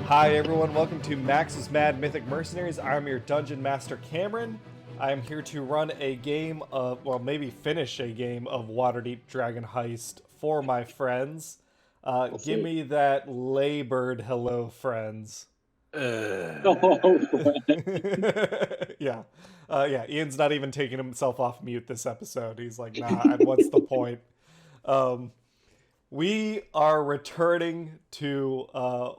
Hi everyone, welcome to Max's Mad Mythic Mercenaries. I'm your Dungeon Master Cameron. I am here to run a game of, well, maybe finish a game of Waterdeepdragonheist for my friends. Give me that labored hello, friends. Yeah. Yeah, Ian's not even taking himself off mute this episode. He's like, nah, what's the point? We are returning to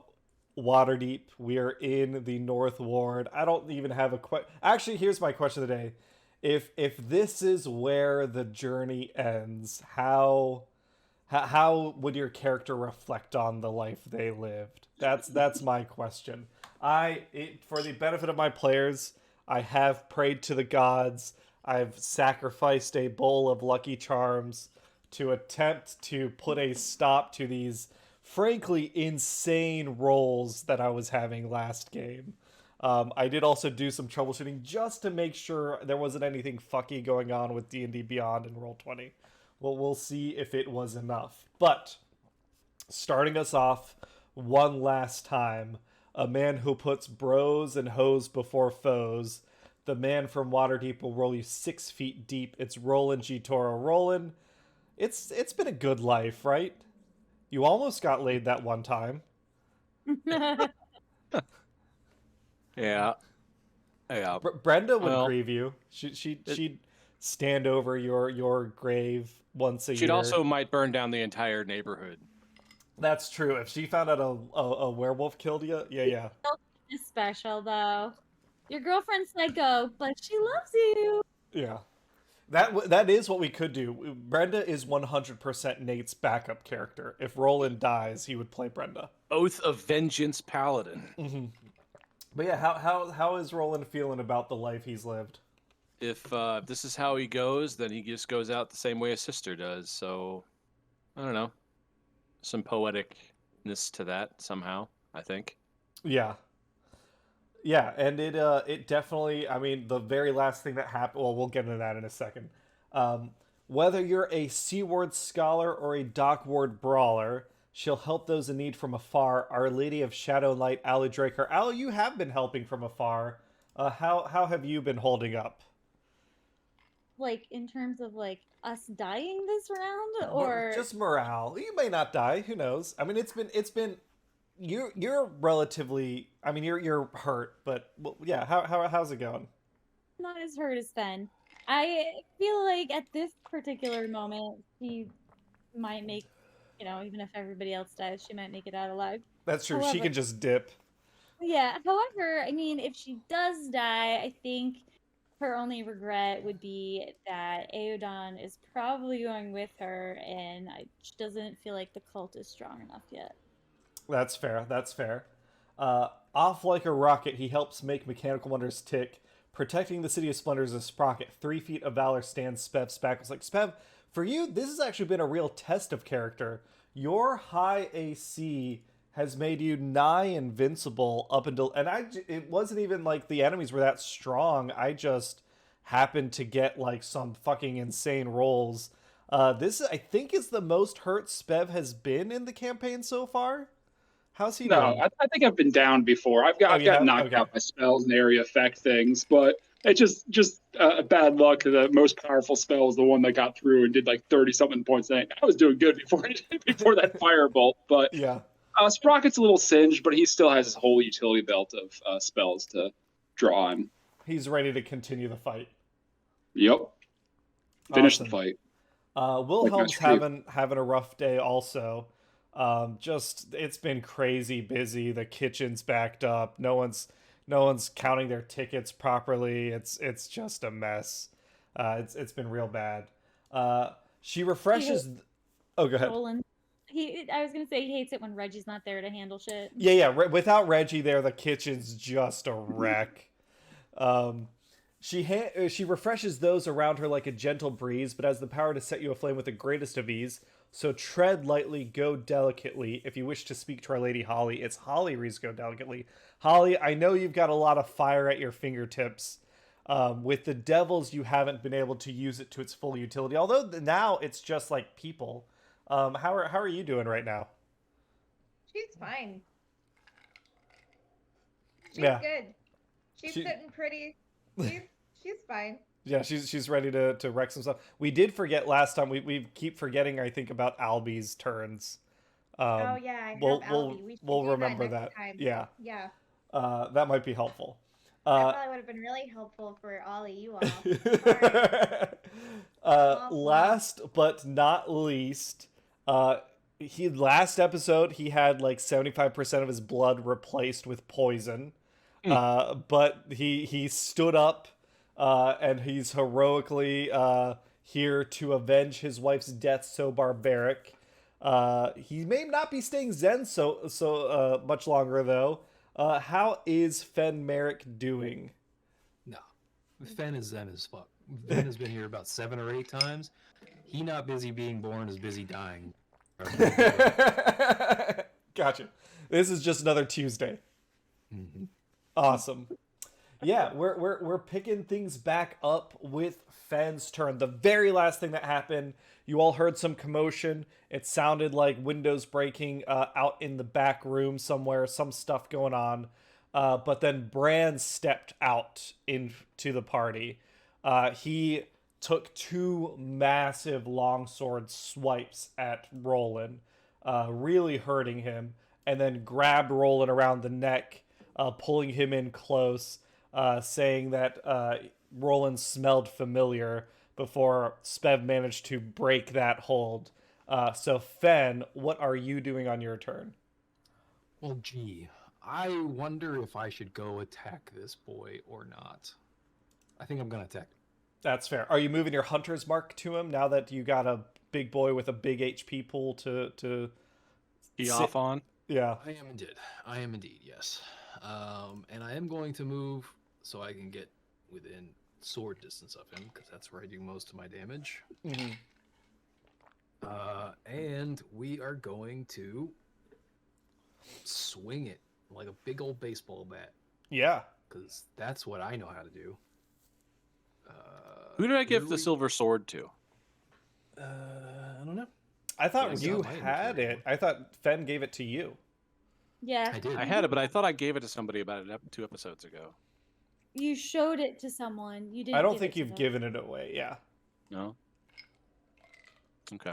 Waterdeep. We are in the North Ward. I don't even have a question. Actually, here's my question of the day. If this is where the journey ends, how would your character reflect on the life they lived? That's my question. For the benefit of my players, I have prayed to the gods. I've sacrificed a bowl of Lucky Charms to attempt to put a stop to these frankly insane rolls that I was having last game. I did also do some troubleshooting just to make sure there wasn't anything fucky going on with D&D Beyond and Roll20. Well, we'll see if it was enough. But starting us off one last time, a man who puts bros and hoes before foes. The man from Waterdeep will roll you 6 feet deep. It's Rolan G. Toro. Rolan, it's been a good life, right? You almost got laid that one time. Yeah. Brenda would grieve you. She'd stand over your grave once a year. She'd also might burn down the entire neighborhood. That's true. If she found out a werewolf killed you, yeah. It's special though. Your girlfriend's psycho, but she loves you. Yeah. That is what we could do. Brenda is 100% Nate's backup character. If Roland dies, he would play Brenda. Oath of Vengeance Paladin. Mm-hmm. But yeah, how is Roland feeling about the life he's lived? If this is how he goes, then he just goes out the same way his sister does. So, I don't know. Some poeticness to that somehow, I think. Yeah. Yeah, and it definitely, I mean, the very last thing that happened, well, we'll get into that in a second. Whether you're a Seaward Scholar or a Dockward Brawler, she'll help those in need from afar. Our Lady of Shadow and Light, Ali Draker. Ali, you have been helping from afar. How have you been holding up? Like, in terms of, like, us dying this round, or... Just morale. You may not die, who knows? I mean, it's been... You're relatively, I mean, you're hurt, but well, yeah. How's it going? Not as hurt as Fen. I feel like at this particular moment, she might make, even if everybody else dies, she might make it out alive. That's true. However, she can just dip. Yeah. However, I mean, if she does die, I think her only regret would be that Aeodon is probably going with her, and she doesn't feel like the cult is strong enough yet. That's fair. Off like a rocket, he helps make mechanical wonders tick. Protecting the City of Splendors is Sprocket. 3 feet of valor stands Spev. Spackle's like, Spev, for you, this has actually been a real test of character. Your high AC has made you nigh invincible up until... And it wasn't even like the enemies were that strong. I just happened to get like some fucking insane rolls. This, I think, is the most hurt Spev has been in the campaign so far. How's he doing? No, I think I've been down before. I've got knocked out by spells and area effect things, but it just bad luck. The most powerful spell was the one that got through and did like 30-something points. I was doing good before that firebolt, but yeah. Sprocket's a little singed, but he still has his whole utility belt of spells to draw on. He's ready to continue the fight. Yep. Finish the fight. Wilhelm's having a rough day also. It's been crazy busy. The kitchen's backed up. No one's counting their tickets properly. It's just a mess. It's been real bad. She refreshes. Oh, go ahead. Roland. I was gonna say he hates it when Reggie's not there to handle shit. Yeah. Without Reggie there, the kitchen's just a wreck. She refreshes those around her like a gentle breeze, but has the power to set you aflame with the greatest of ease. So tread lightly, go delicately. If you wish to speak to Our Lady Holly, it's Holly reads go delicately. Holly, I know you've got a lot of fire at your fingertips. With the devils, you haven't been able to use it to its full utility. Although now it's just like people. How are you doing right now? She's fine. She's good. She's sitting pretty. She's fine. Yeah, she's ready to wreck some stuff. We did forget last time. We keep forgetting, I think, about Albie's turns. Oh yeah, I have Albie. We'll do remember that. that. Time. Yeah. Yeah. That might be helpful. That probably would have been really helpful for all of you all. Right. Last but not least, last episode he had like 75% of his blood replaced with poison. But he stood up, and he's heroically here to avenge his wife's death so barbaric. He may not be staying zen so much longer though. How is Fen Merrick doing? No, Fen is zen as fuck. Fen has been here about 7 or 8 times. He not busy being born, is busy dying. Gotcha. This is just another Tuesday. Mm-hmm. Awesome. Yeah, we're picking things back up with Fen's turn. The very last thing that happened, you all heard some commotion. It sounded like windows breaking out in the back room somewhere, some stuff going on. But then Bran stepped out into the party. He took 2 massive longsword swipes at Rolan, really hurting him, and then grabbed Rolan around the neck, pulling him in close, saying that Rolan smelled familiar before Spev managed to break that hold. So Fen, what are you doing on your turn? Well, gee, I wonder if I should go attack this boy or not. I think I'm gonna attack him. That's fair. Are you moving your hunter's mark to him now that you got a big boy with a big HP pool to be off on? Yeah. I am indeed, yes. And I am going to move so I can get within sword distance of him, because that's where I do most of my damage. Mm-hmm. And we are going to swing it like a big old baseball bat. Yeah. Because that's what I know how to do. Who did I give the silver sword to? I don't know. I thought It's you not my had inventory. it. I thought Fen gave it to you. Yeah. I did. I had it, but I thought I gave it to somebody about 2 episodes ago. You showed it to someone. You didn't. I don't give think it to you've them. given it away. Yeah. No? Okay.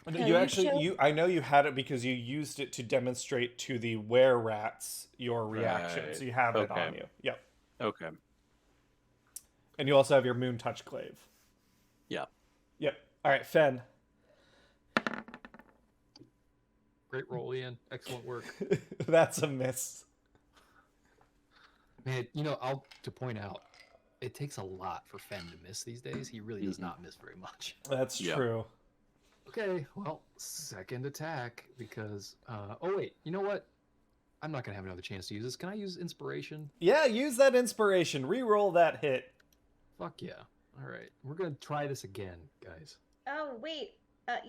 No, You you actually, showed- I know you had it because you used it to demonstrate to the were-rats your reaction. Right. So you have it Okay. on you. Yep. Okay. And you also have your moon touch glaive. Yeah. Yep. All right, Fen. Great roll, Ian. Excellent work. That's a miss. Man, to point out, it takes a lot for Fen to miss these days. He really does not miss very much. That's Yeah. true. Okay, well, second attack, because... oh, wait, you know what? I'm not going to have another chance to use this. Can I use inspiration? Yeah, use that inspiration. Reroll that hit. Fuck yeah. All right, we're going to try this again, guys. Oh wait.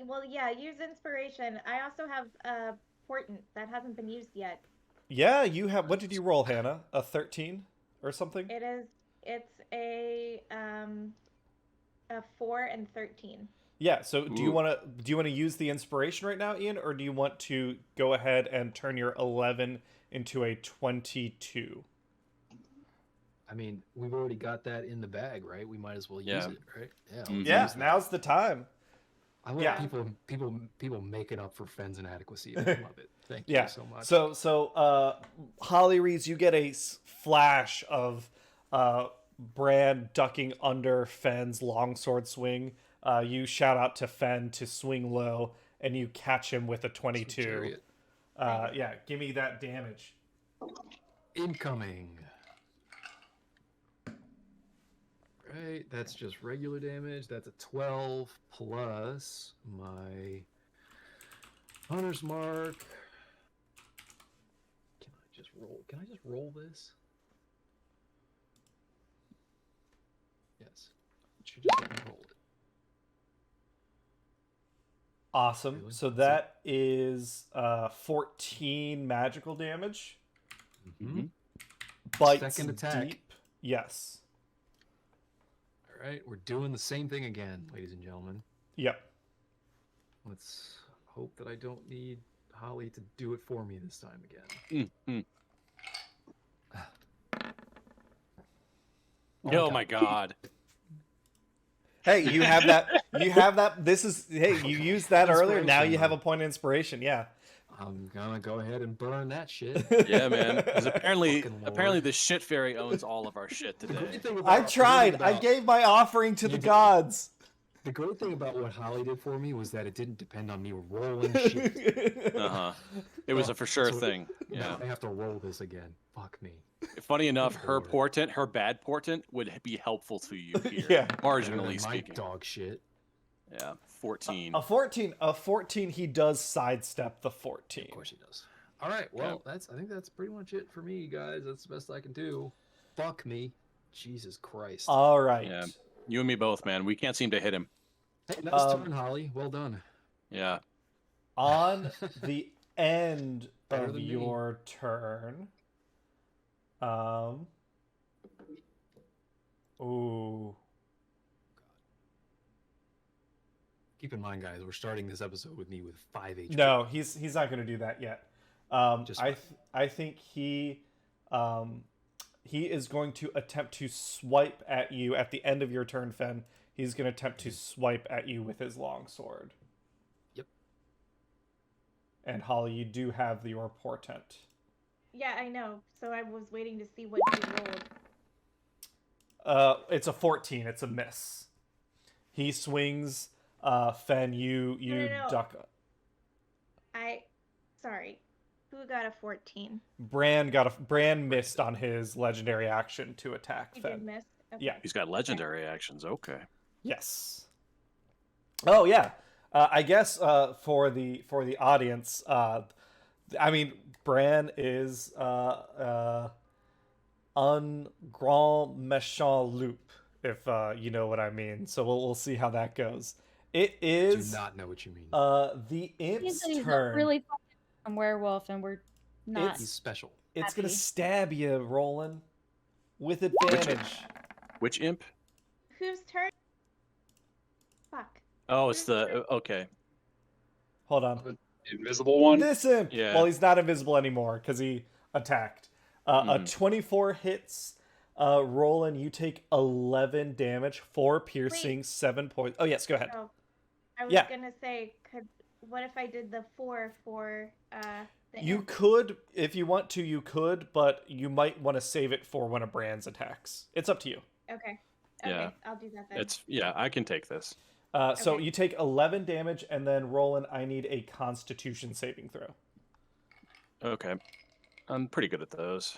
Well, yeah. Use inspiration. I also have portent that hasn't been used yet. Yeah, you have. What did you roll, Hannah? A 13 or something? It's a 4 and 13. Yeah. So do you Ooh. want to use the inspiration right now, Ian, or do you want to go ahead and turn your 11 into a 22? I mean, we've already got that in the bag, right? We might as well use Yeah. it, right? Yeah. Mhm. let's Yeah, use that. now's the time. I love Yeah. people making up for Fen's inadequacy. I love it. Thank Yeah. you so much. So Holly Reese, you get a flash of Bran ducking under Fen's longsword swing. You shout out to Fen to swing low, and you catch him with a 22. Chariot. Yeah, give me that damage. Incoming. Right, that's just regular damage. That's a 12 plus my hunter's mark. Can I just roll this? Yes. It should just let me roll it. Awesome. Really? So that is 14 magical damage. Mm-hmm. Bites Second attack. deep. Yes. All right, we're doing the same thing again, ladies and gentlemen. Yep. Let's hope that I don't need Holly to do it for me this time again. Oh my god. Hey, you have that. You have that. This is. Hey, you used that earlier. Now you have a Inspiration, point of inspiration. Yeah. I'm gonna go ahead and burn that shit. Yeah, man. Because apparently Fucking Lord. apparently the shit fairy owns all of our shit The today. great thing I about, tried. I gave my offering to the You did. gods. The great thing about what Holly did for me was that it didn't depend on me rolling shit. It was a for sure So thing. Yeah. Now I have to roll this again. Fuck me. Funny enough, her Lord. portent, her bad portent, would be helpful to you here. Yeah. Better Marginally than my speaking. dog shit. Yeah. 14. A 14. A 14. He does sidestep the 14. Of course he does. All right. Well, I think that's pretty much it for me, guys. That's the best I can do. Fuck me. Jesus Christ. All right. Yeah. You and me both, man. We can't seem to hit him. Hey, nice turn, Holly. Well done. Yeah. On the end Better of than me. your turn. Ooh. Keep in mind, guys, we're starting this episode with me with 5 HP. No, he's not going to do that yet. Just I think he is going to attempt to swipe at you at the end of your turn, Fen. He's going to attempt to swipe at you with his longsword. Yep. And Holly, you do have your portent. Yeah, I know. So I was waiting to see what you rolled. It's a 14. It's a miss. He swings. Fen, you No. duck. Sorry. Who got a 14? Bran missed on his legendary action to attack You Fen. did miss? Okay. Yeah. He's got legendary actions. Okay. Yes. Oh yeah. I guess for the audience, I mean, Bran is un grand méchant loup, if you know what I mean. So we'll see how that goes. It is Do not know what you mean. the imp's He's turn. really fucking werewolf, and we're not. He's special. It's gonna happy. stab you, Roland, with advantage. Which imp? Whose turn? Fuck. Oh, it's the okay. Hold on. Invisible one. This imp. Yeah. Well, he's not invisible anymore because he attacked. A 24 hits. Roland, you take 11 damage, 4 piercing, 7 points. Oh yes, go ahead. Oh, I was Yeah. gonna say, what if I did the 4 for the You imp? could, if you want to, you could, but you might want to save it for one of Bran's attacks. It's up to you. Okay. Yeah. I'll do that then. I can take this. So Okay. you take 11 damage, and then Roland, I need a Constitution saving throw. Okay. I'm pretty good at those.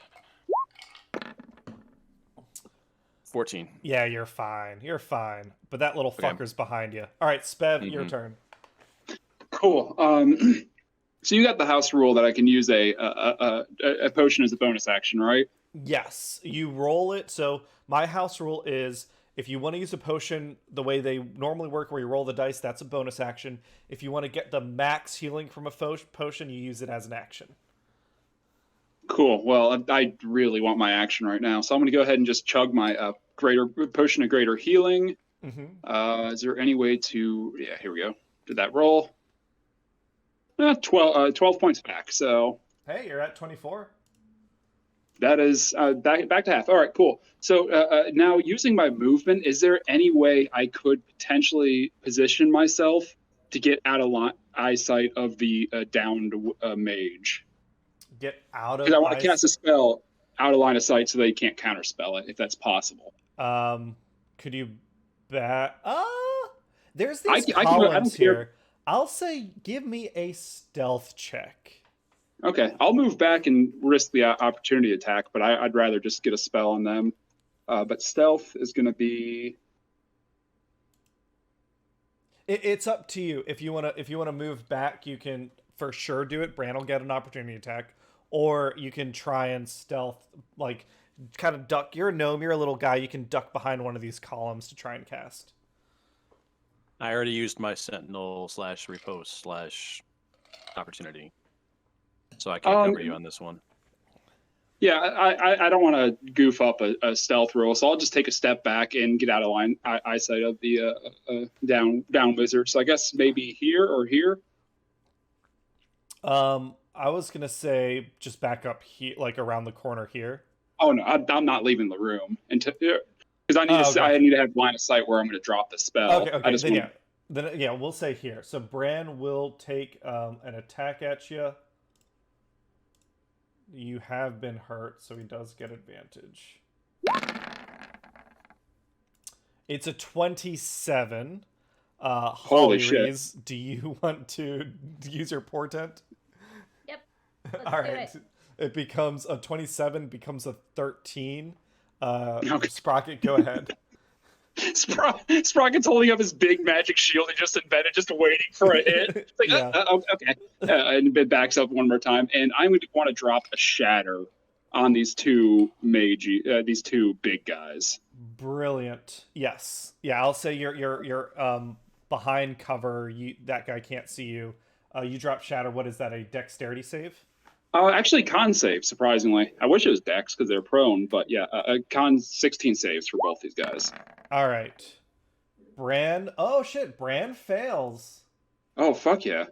14. Yeah, you're fine. You're fine. But that little Okay. fucker's behind you. All right, Spev, your turn. Cool. So you got the house rule that I can use a potion as a bonus action, right? Yes, you roll it. So my house rule is if you want to use a potion the way they normally work, where you roll the dice, that's a bonus action. If you want to get the max healing from a potion, you use it as an action. Cool. Well, I really want my action right now, so I'm going to go ahead and just chug my greater potion of greater healing. Mm-hmm. Is there any way to? Yeah, here we go. Did that roll? 12 points back. So Hey, you're at 24. that is back to half. All right, cool. So now using my movement, is there any way I could potentially position myself to get out of eyesight of the downed mage? Get out of. Because I want to cast a spell out of line of sight so they can't counterspell it, if that's possible. Could you bat? There's I these don't columns care. here. I'll say, give me a stealth check. Okay, I'll move back and risk the opportunity attack, but I'd rather just get a spell on them. But stealth is going to be. It's up to you. If you wanna move back, you can for sure do it. Bran will get an opportunity attack, or you can try and stealth, like kind of duck. You're a gnome. You're a little guy. You can duck behind one of these columns to try and cast. I already used my sentinel / riposte / opportunity, so I can't cover you on this one. Yeah, I don't want to goof up a stealth roll, so I'll just take a step back and get out of eyesight of the down wizard. So I guess maybe here or here. I was gonna say just back up here, like around the corner here. Oh no, I'm not leaving the room until. Because Oh, I gotcha. need to have line of sight where I'm going to drop the spell. Okay, I just then want... yeah, we'll say here. So Bran will take an attack at you. You have been hurt, so he does get advantage. It's a 27. Holy shit. Rees, do you want to use your portent? Yep. Let's All do right. it. It becomes a 27, becomes a 13. Okay. Sprocket, go ahead. Sprocket's holding up his big magic shield he just invented, just waiting for a hit. It's like, Yeah. Okay. And it backs up one more time. And I'm going to want to drop a shatter on these two these two big guys. Brilliant. Yes. Yeah, I'll say you're behind cover. That guy can't see you. You drop shatter. What is that? A dexterity save? Actually, con save, surprisingly. I wish it was dex because they're prone, but yeah, con 16 saves for both these guys. All right. Bran. Oh, shit. Bran fails. Oh, fuck yeah.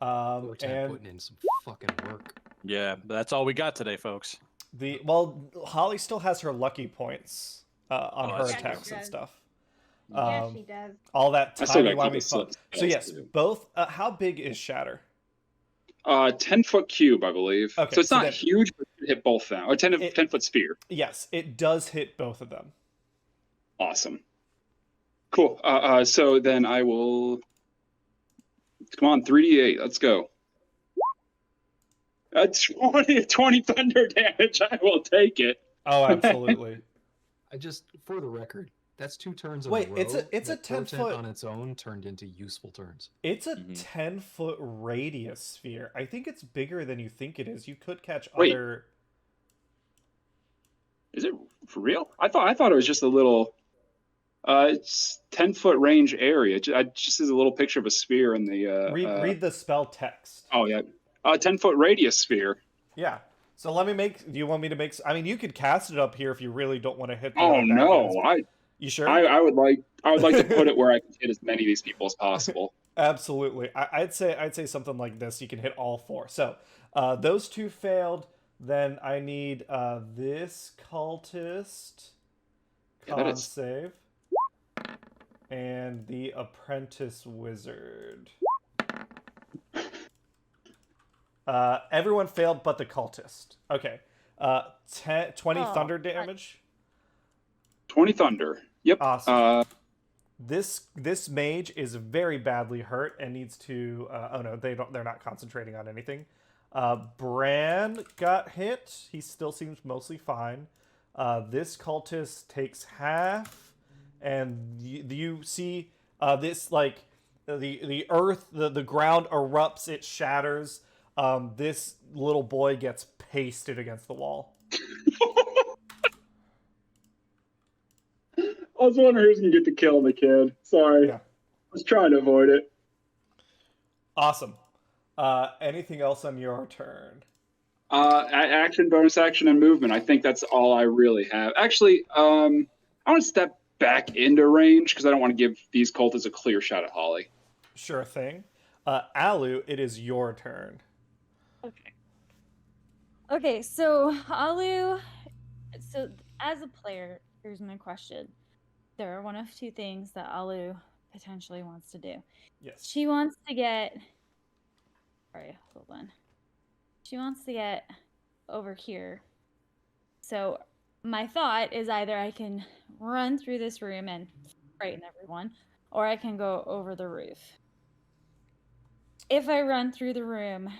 Portent putting in some fucking work. Yeah, that's all we got today, folks. Holly still has her lucky points on her that's attacks true. and stuff. Yeah, she does. All that I still got timey-wimey a couple fun. spells So yes, to do. both. How big is Shatter? 10-foot cube, I believe. Okay, so it's so not then- huge, but it hit both now. Or 10-foot sphere. Yes, it does hit both of them. Awesome. Cool. So then I will... Come on, 3d8. Let's go. 20 thunder damage. I will take it. Oh, absolutely. For the record, that's 2 turns in Wait, a row. it's a that 10-foot portent on its own turned into useful turns. It's a 10-foot radius sphere. I think it's bigger than you think it is. You could catch Wait. other. Is it for real? I thought it was just a little... it's 10-foot range area. It just is a little picture of a sphere in the... Read the spell text. Oh, yeah. 10-foot radius sphere. Yeah. So let me make. Do you want me to make? I mean, you could cast it up here if you really don't want to hit. The Oh other bad no! guys. You sure? I would like to put it where I can hit as many of these people as possible. Absolutely. I'd say something like this. You can hit all 4. So those 2 failed. Then I need this cultist con save and the apprentice wizard. Everyone failed but the cultist. Okay. 20 thunder damage. 20 thunder. Yep. Awesome. This mage is very badly hurt and needs to. Oh no, they're not concentrating on anything. Bran got hit. He still seems mostly fine. This cultist takes half, and you see this like the earth, the ground erupts. It shatters. This little boy gets pasted against the wall. I was wondering who's gonna get to kill the kid. Sorry. Yeah. I was trying to avoid it. Awesome. Anything else on your turn? Action, bonus action, and movement. I think that's all I really have. Actually, I want to step back into range because I don't want to give these cultists a clear shot at Holly. Sure thing. Alu, it is your turn. Okay, so Alu, so as a player, here's my question. There are one of 2 things that Alu potentially wants to do. Yes. She wants to get... Sorry, hold on. She wants to get over here. So my thought is either I can run through this room and frighten everyone, or I can go over the roof. If I run through the room,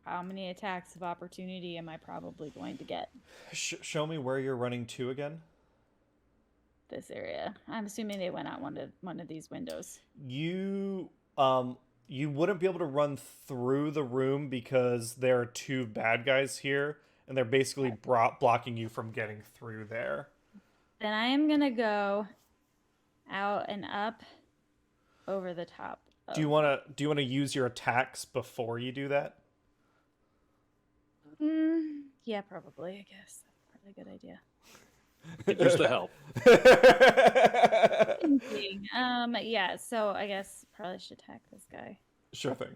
how many attacks of opportunity am I probably going to get? Show me where you're running to again. This area. I'm assuming they went out one of these windows. You wouldn't be able to run through the room because there are 2 bad guys here, and they're basically blocking you from getting through there. Then I am gonna go out and up over the top. Do you want to use your attacks before you do that? Yeah, probably. I guess that's probably a good idea. Use the help. Yeah. So I guess probably should attack this guy. Sure thing.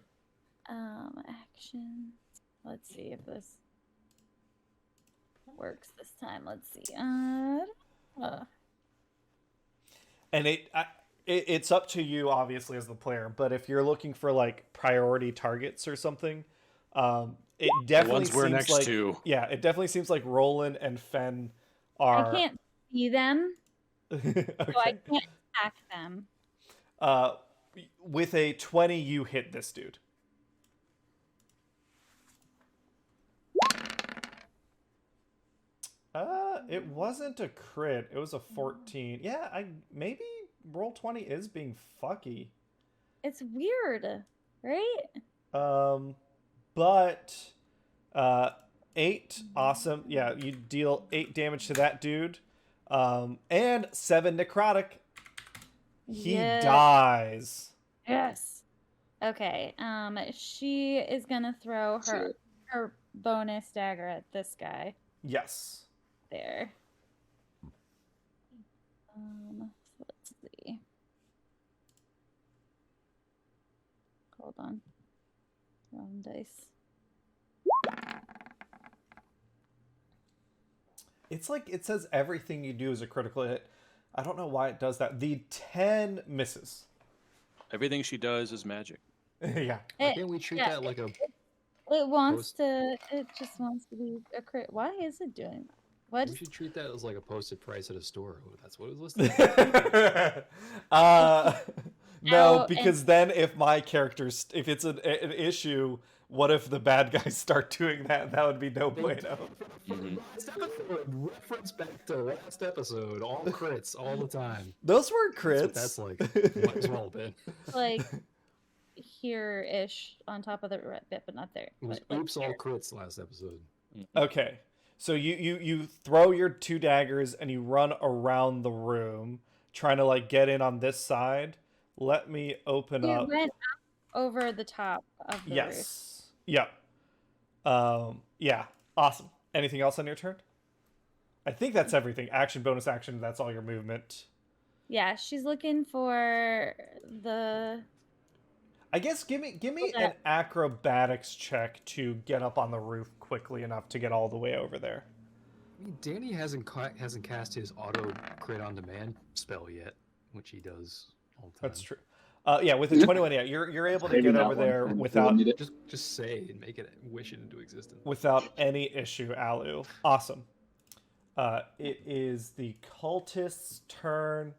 Actions. Let's see if this works this time. Let's see. and it's up to you obviously as the player, but if you're looking for like priority targets or something, it definitely we're seems next like to. yeah, it definitely seems like Roland and Fen I are can't see them, so I okay. can't attack them. With a 20, you hit this dude. It wasn't a crit. It was a 14. Yeah, maybe roll 20 is being fucky. It's weird, right? But 8, awesome. Yeah, you deal 8 damage to that dude. And 7 necrotic. He dies. Yes. Okay. She is gonna throw her bonus dagger at this guy. Yes. There. So let's see. Hold on. Wrong dice. It's like it says everything you do is a critical hit. I don't know why it does that. The 10 misses. Everything she does is magic. Yeah. Why can't we treat that like a... It wants to... It just wants to be a crit. Why is it doing that? What? We should treat that as like a posted price at a store. Oh, that's what it was listed. No, because then if my characters, if it's an issue, what if the bad guys start doing that? That would be no bueno. Last episode, reference back to last episode. All crits, all the time. Those were crits. That's what that's like. Might as well have been. Like here-ish on top of the red bit, but not there. It was But, like, oops, all here. crits last episode. Okay. So you throw your 2 daggers and you run around the room trying to like get in on this side. Let me open You up. went up over the top of the roof. Yes. Yep. Yeah. Awesome. Anything else on your turn? I think that's everything. Action, bonus action, that's all your movement. Yeah, she's looking for the... I guess give me an acrobatics check to get up on the roof quickly enough to get all the way over there. I mean, Danny hasn't cast his auto crit on demand spell yet, which he does all the time. That's true. Yeah, with the 21, yeah, you're able to get over there without just say and make it wish it into existence without any issue, Alu. Awesome. It is the cultist's turn.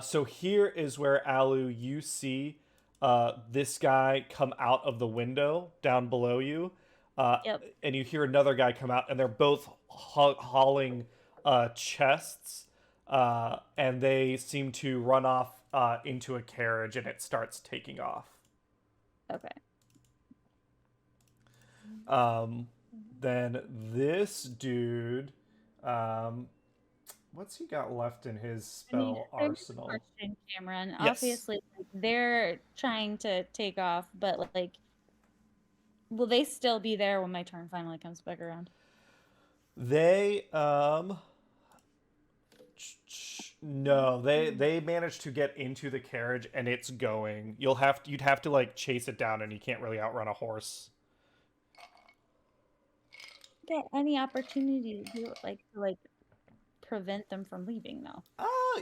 So here is where Alu, you see this guy come out of the window down below you, and you hear another guy come out, and they're both hauling chests, and they seem to run off into a carriage, and it starts taking off. Okay. Then this dude, what's he got left in his spell arsenal? Question, Cameron. Yes. Obviously, they're trying to take off, but like, will they still be there when my turn finally comes back around? They no, they managed to get into the carriage and it's going. You'd have to like chase it down, and you can't really outrun a horse. Get any opportunity to do it, like prevent them from leaving though.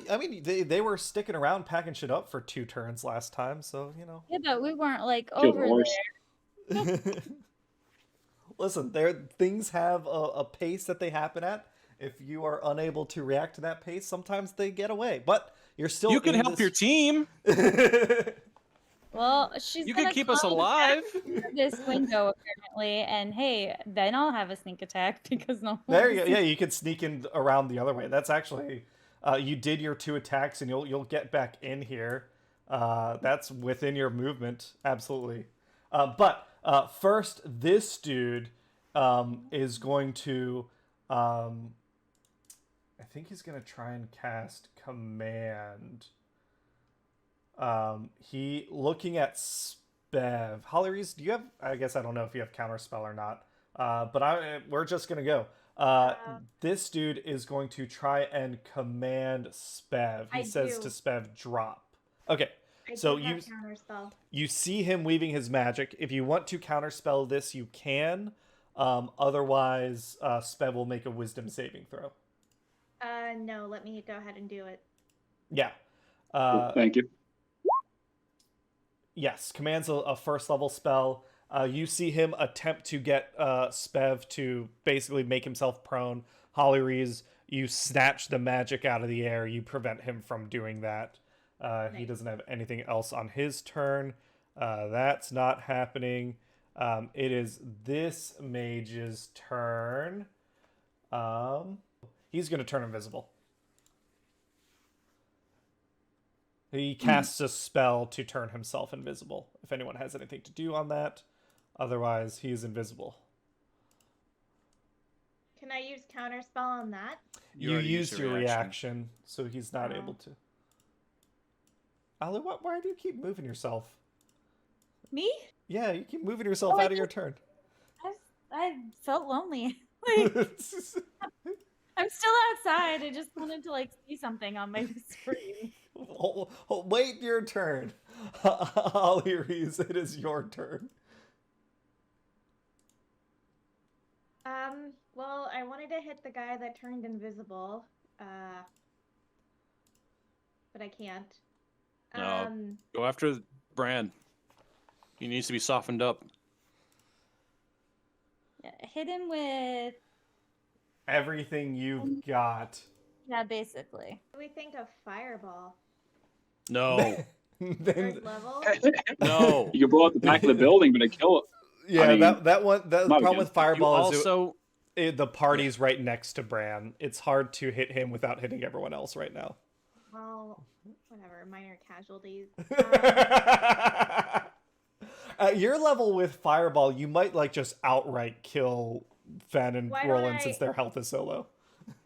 I mean, they were sticking around packing shit up for 2 turns last time, so you know. Yeah, but we weren't like Kill the over horse. there. Listen, things have a pace that they happen at. If you are unable to react to that pace, sometimes they get away. But you're still. You can help your team. Well, she's You gonna can keep us close alive. this window apparently, and hey, then I'll have a sneak attack because no. There you go. Yeah, you can sneak in around the other way. That's actually, you did your 2 attacks, and you'll get back in here. That's within your movement, absolutely. But first, this dude is going to. I think he's gonna try and cast Command. He looking at Spev. Holly Reese, do you have? I guess I don't know if you have Counterspell or not. But we're just gonna go. This dude is going to try and command Spev. He says to Spev, "Drop." Okay. So you see him weaving his magic. If you want to counterspell this, you can. Otherwise, Spev will make a Wisdom saving throw. No, let me go ahead and do it. Yeah. Thank you. Yes, commands a first level spell. You see him attempt to get Spev to basically make himself prone. Holly Rees, you snatch the magic out of the air. You prevent him from doing that. He doesn't have anything else on his turn. That's not happening. It is this mage's turn. He's going to turn invisible. He casts a spell to turn himself invisible, if anyone has anything to do on that. Otherwise, he's invisible. Can I use counterspell on that? You used your reaction, so he's not able to. Ali, why do you keep moving yourself? Me? Yeah, you keep moving yourself out of your turn. I felt lonely. Like, I'm still outside. I just wanted to see something on my screen. Wait your turn. Holly Rees, it is your turn. Well, I wanted to hit the guy that turned invisible, but I can't. No, go after Bran. He needs to be softened up. Yeah, hit him with everything you've got. Yeah, basically. What do we think of Fireball? No. Third level? No. You can blow up the back of the building, but it kill it. Yeah, I mean, that the problem with Fireball is also the party's right next to Bran. It's hard to hit him without hitting everyone else right now. Well, whatever. Minor casualties. At your level with Fireball, you might just outright kill Fen and Rolan since their health is so low.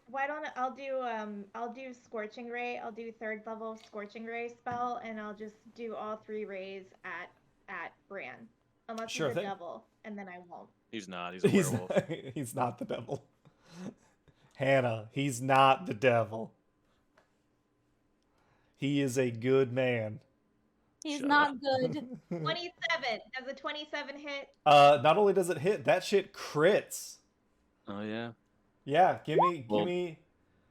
Why don't I'll do Scorching Ray. I'll do 3rd level Scorching Ray spell, and I'll just do all 3 rays at Bran. Unless he's a devil, and then I won't. He's not. He's a werewolf. He's not the devil. Hannah, he's not the devil. He is a good man. He's not good. 27. Does a 27 hit? Not only does it hit, that shit crits. Oh yeah. Yeah, give me.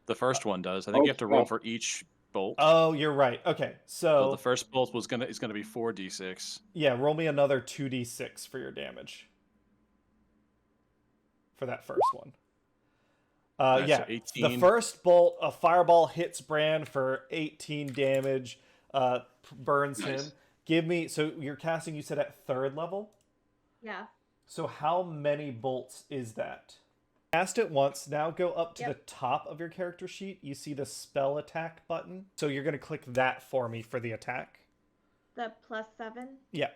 The first one does. I think you have to roll for each bolt. Oh, you're right. Okay, so the first bolt is gonna be 4d6. Yeah, roll me another 2d6 for your damage. For that first one. Yeah, so 18. The first bolt, a fireball hits Bran for 18 damage, burns him. Give me, so you're casting, you said at 3rd level? Yeah. So how many bolts is that? Cast it once, now go up to the top of your character sheet. You see the spell attack button. So you're going to click that for me for the attack. The +7? Yeah.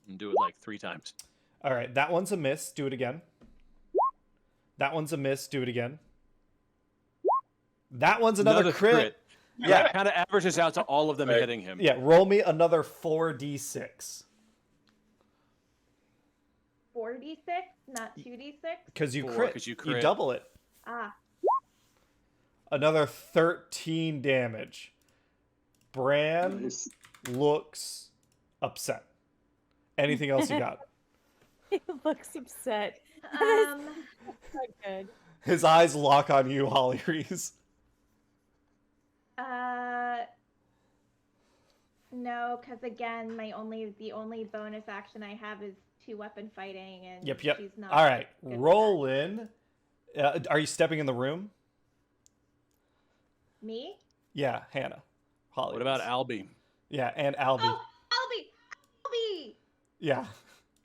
And do it 3 times. All right, that one's a miss. Do it again. That one's a miss. Do it again. That one's another crit. Yeah, it kind of averages out to all of them hitting him. Yeah, roll me another 4d6. 4d6, not 2d6? Because you crit. You double it. Ah. Another 13 damage. Bran looks upset. Anything else you got? He looks upset. Not good. His eyes lock on you, Holly Rees. No, because again, the only bonus action I have is 2-weapon fighting, and Yep. she's not. All right, Rolan. Are you stepping in the room? Me? Yeah, Hannah. Holly. What about Albie? Yeah, and Albie. Oh, Albie! Yeah.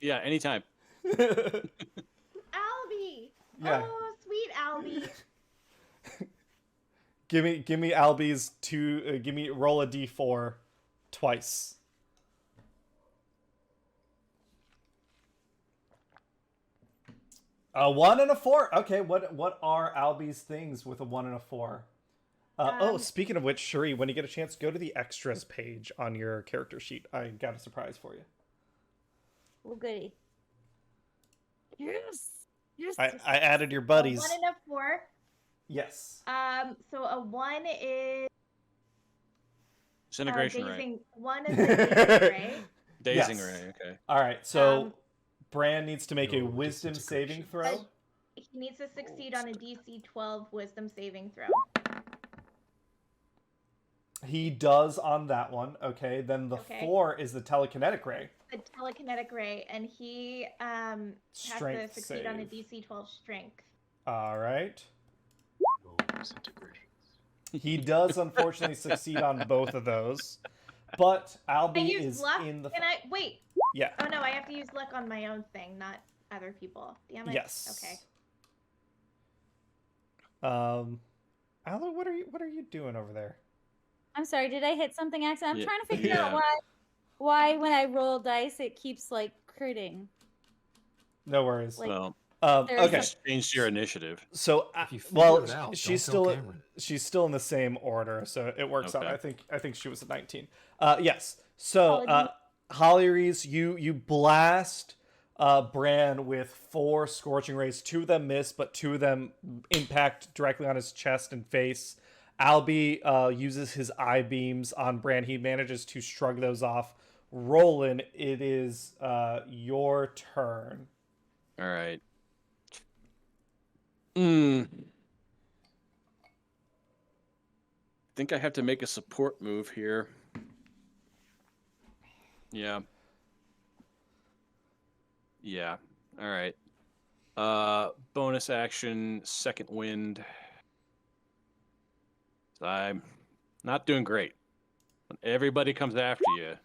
Yeah, anytime. Albie! Yeah. Oh, sweet Albie. Give me Albie's give me roll a d4 twice. A 1 and a 4. Okay, what are Albie's things with a 1 and a 4? Speaking of which, Cherie, when you get a chance, go to the extras page on your character sheet. I got a surprise for you. Oh, goody. Yes. I added your buddies. A 1 and a 4. Yes. So a 1 is Disintegration ray. 1 is a dazing ray. Dazing ray. Okay. All right. So Bran needs to make a wisdom saving throw. He needs to succeed on a DC 12 wisdom saving throw. He does on that one. Okay, then the 4 is the telekinetic ray. The telekinetic ray, and he has to succeed on a DC 12 strength. All right. He does unfortunately succeed on both of those, but Albie is luck? in the. Can I wait? Yeah. Oh no, I have to use luck on my own thing, not other people. Damn it. Yes. Okay. Allo, what are you doing over there? I'm sorry, did I hit something accident? I'm trying to figure out why when I roll dice it keeps like critting. No worries. Like, well, okay. Changed your initiative. So she's still in the same order, so it works out. I think she was at 19. Yes. So Holly, you blast Bran with 4 scorching rays. 2 of them miss, but 2 of them impact directly on his chest and face. Albie uses his eye beams on Bran. He manages to shrug those off. Rolan, it is your turn. All right. I think I have to make a support move here. Yeah. Yeah. All right. Bonus action, second wind. I'm not doing great. When everybody comes after you.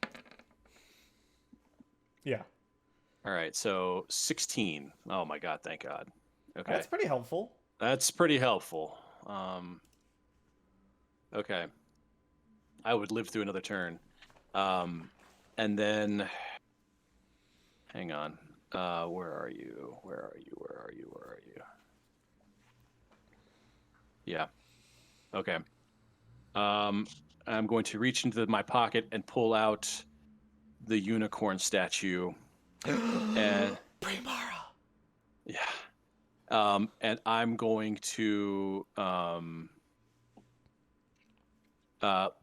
Yeah. All right, so 16. Oh my god, thank God. Okay. That's pretty helpful. That's pretty helpful. Okay. I would live through another turn. And then hang on. Where are you? Yeah. Okay. I'm going to reach into my pocket and pull out the unicorn statue. And Primara. Yeah. And I'm going to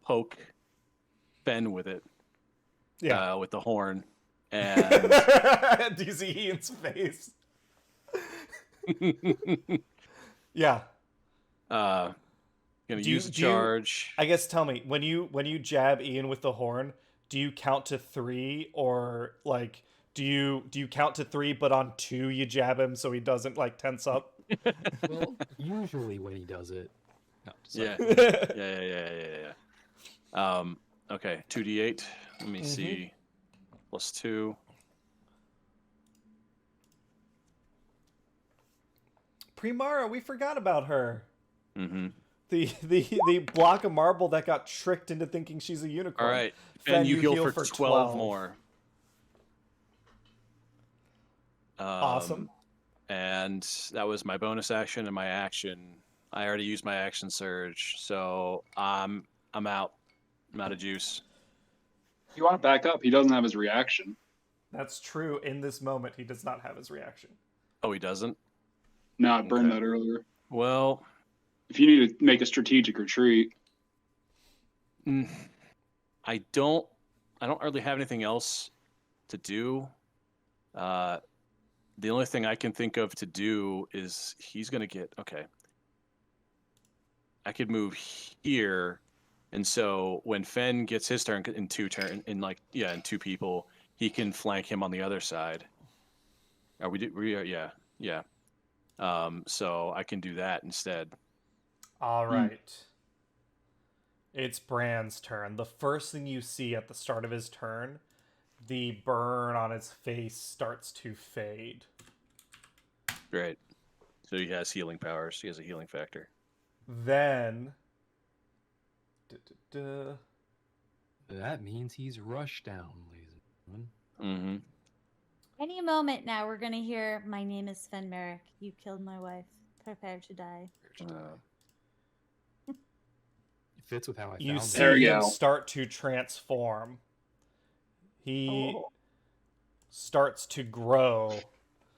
poke Ben with it. Yeah. With the horn. And do you see Ian's face? Yeah. Gonna use a charge. I guess tell me, when you jab Ian with the horn, do you count to 3, or like do you count to 3 but on 2 you jab him so he doesn't like tense up? Well, usually when he does it. No, yeah. Okay, 2d8. Let me see. +2. Primara, we forgot about her. Mm-hmm. The block of marble that got tricked into thinking she's a unicorn. All right, Ben, you heal for 12 more. Awesome. And that was my bonus action and my action. I already used my action surge, so I'm out. I'm out of juice. You want to back up? He doesn't have his reaction. That's true. In this moment, he does not have his reaction. Oh, he doesn't? No, I burned that earlier. Well, if you need to make a strategic retreat, I don't really have anything else to do. The only thing I can think of to do is he's gonna get I could move here, and so when Fen gets his turn in 2 people, he can flank him on the other side. Yeah. So I can do that instead. All right. It's Bran's turn. The first thing you see at the start of his turn, the burn on his face starts to fade. Great. So he has healing powers. He has a healing factor. Then... That means he's rushed down, ladies and gentlemen. Mm-hmm. Any moment now, we're going to hear, "My name is Sven Merrick. You killed my wife. Prepare to die." It fits with how I found You him. see him start to transform. He starts to grow.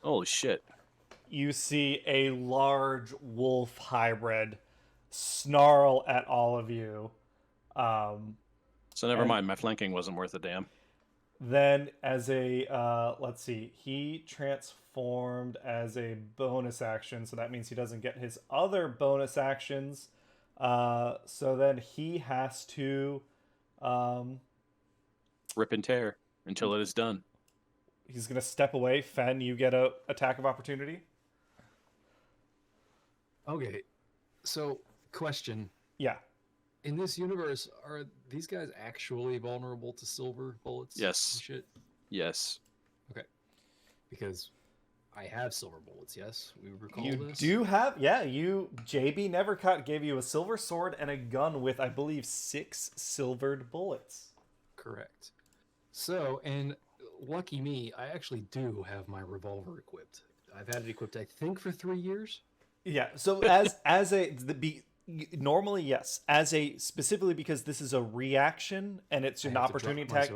Holy shit. You see a large wolf hybrid snarl at all of you. So never mind, my flanking wasn't worth a damn. Then as a, let's see, he transformed as a bonus action, so that means he doesn't get his other bonus actions. So then he has to rip and tear until it is done. He's gonna step away. Fen, you get a attack of opportunity. Okay, so question. Yeah. In this universe, are these guys actually vulnerable to silver bullets? Yes. And shit? Yes. Okay. Because I have silver bullets, yes? We recall You this? do have, JB Nevercut gave you a silver sword and a gun with, I believe, 6 silvered bullets. Correct. So, and lucky me, I actually do have my revolver equipped. I've had it equipped, I think, for 3 years. Yeah. So normally, yes, specifically because this is a reaction and it's an opportunity attack.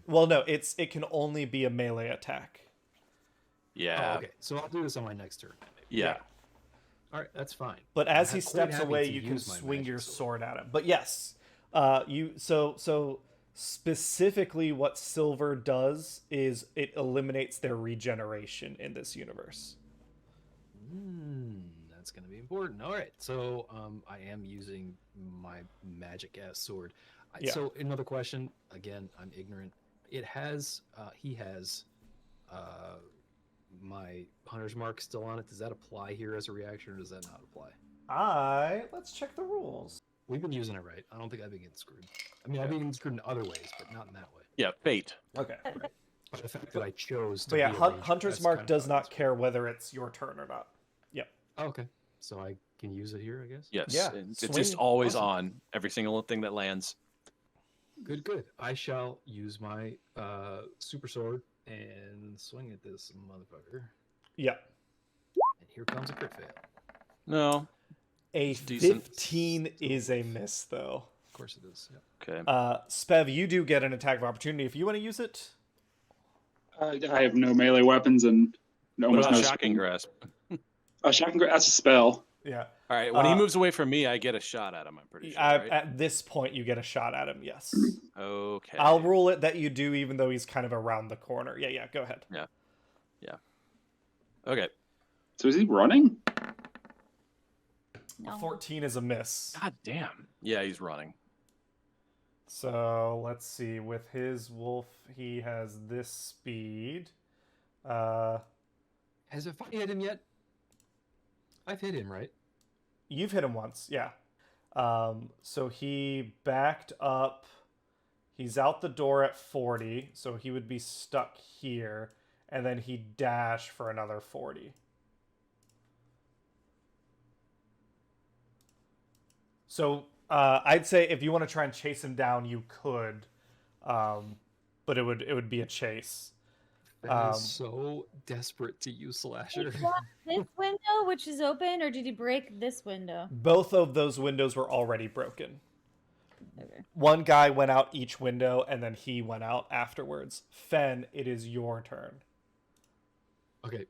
Well, no, it can only be a melee attack. Yeah. Oh, okay, so I'll do this on my next turn. Yeah. All right, that's fine. But as he steps away, you can swing your sword at him. But yes, so specifically what silver does is it eliminates their regeneration in this universe. That's going to be important. All right, so I am using my magic ass sword. So another question. Again, I'm ignorant. He has my hunter's mark still on it. Does that apply here as a reaction, or does that not apply? Let's check the rules. We've been using it right. I don't think I've been getting screwed. I mean, I've been getting screwed in other ways, but not in that way. Yeah, fate. Okay. Right. But the fact that I chose to But yeah, be a ranger, hunter's that's mark kind of does how it not is. care whether it's your turn or not. Yep. Oh, okay. So I can use it here, I guess? Yes. Yeah, It's swing. just always Awesome. on. Every single thing that lands. Good, good. I shall use my super sword and swing at this motherfucker. Yeah. And here comes a crit fail. No. A It's decent. 15 is a miss, though. Of course it is. Yep. Okay. Spev, you do get an attack of opportunity if you want to use it. I have no melee weapons and What almost about no shocking grasp? Shocking grasp. That's a spell. Yeah. All right. When he moves away from me, I get a shot at him. I'm pretty sure. Right? At this point, you get a shot at him, yes. Okay. I'll rule it that you do, even though he's kind of around the corner. Yeah, go ahead. Yeah. Okay. So is he running? No. 14 is a miss. God damn. Yeah, he's running. So let's see. With his wolf, he has this speed. Has it hit him yet? I've hit him, right? You've hit him once, yeah. So he backed up. He's out the door at 40, so he would be stuck here, and then he'd dash for another 40. So I'd say if you want to try and chase him down, you could, but it would be a chase. That is so desperate to use Slasher. Did he block this window, which is open, or did he break this window? Both of those windows were already broken. Okay. One guy went out each window, and then he went out afterwards. Fen, it is your turn. Okay.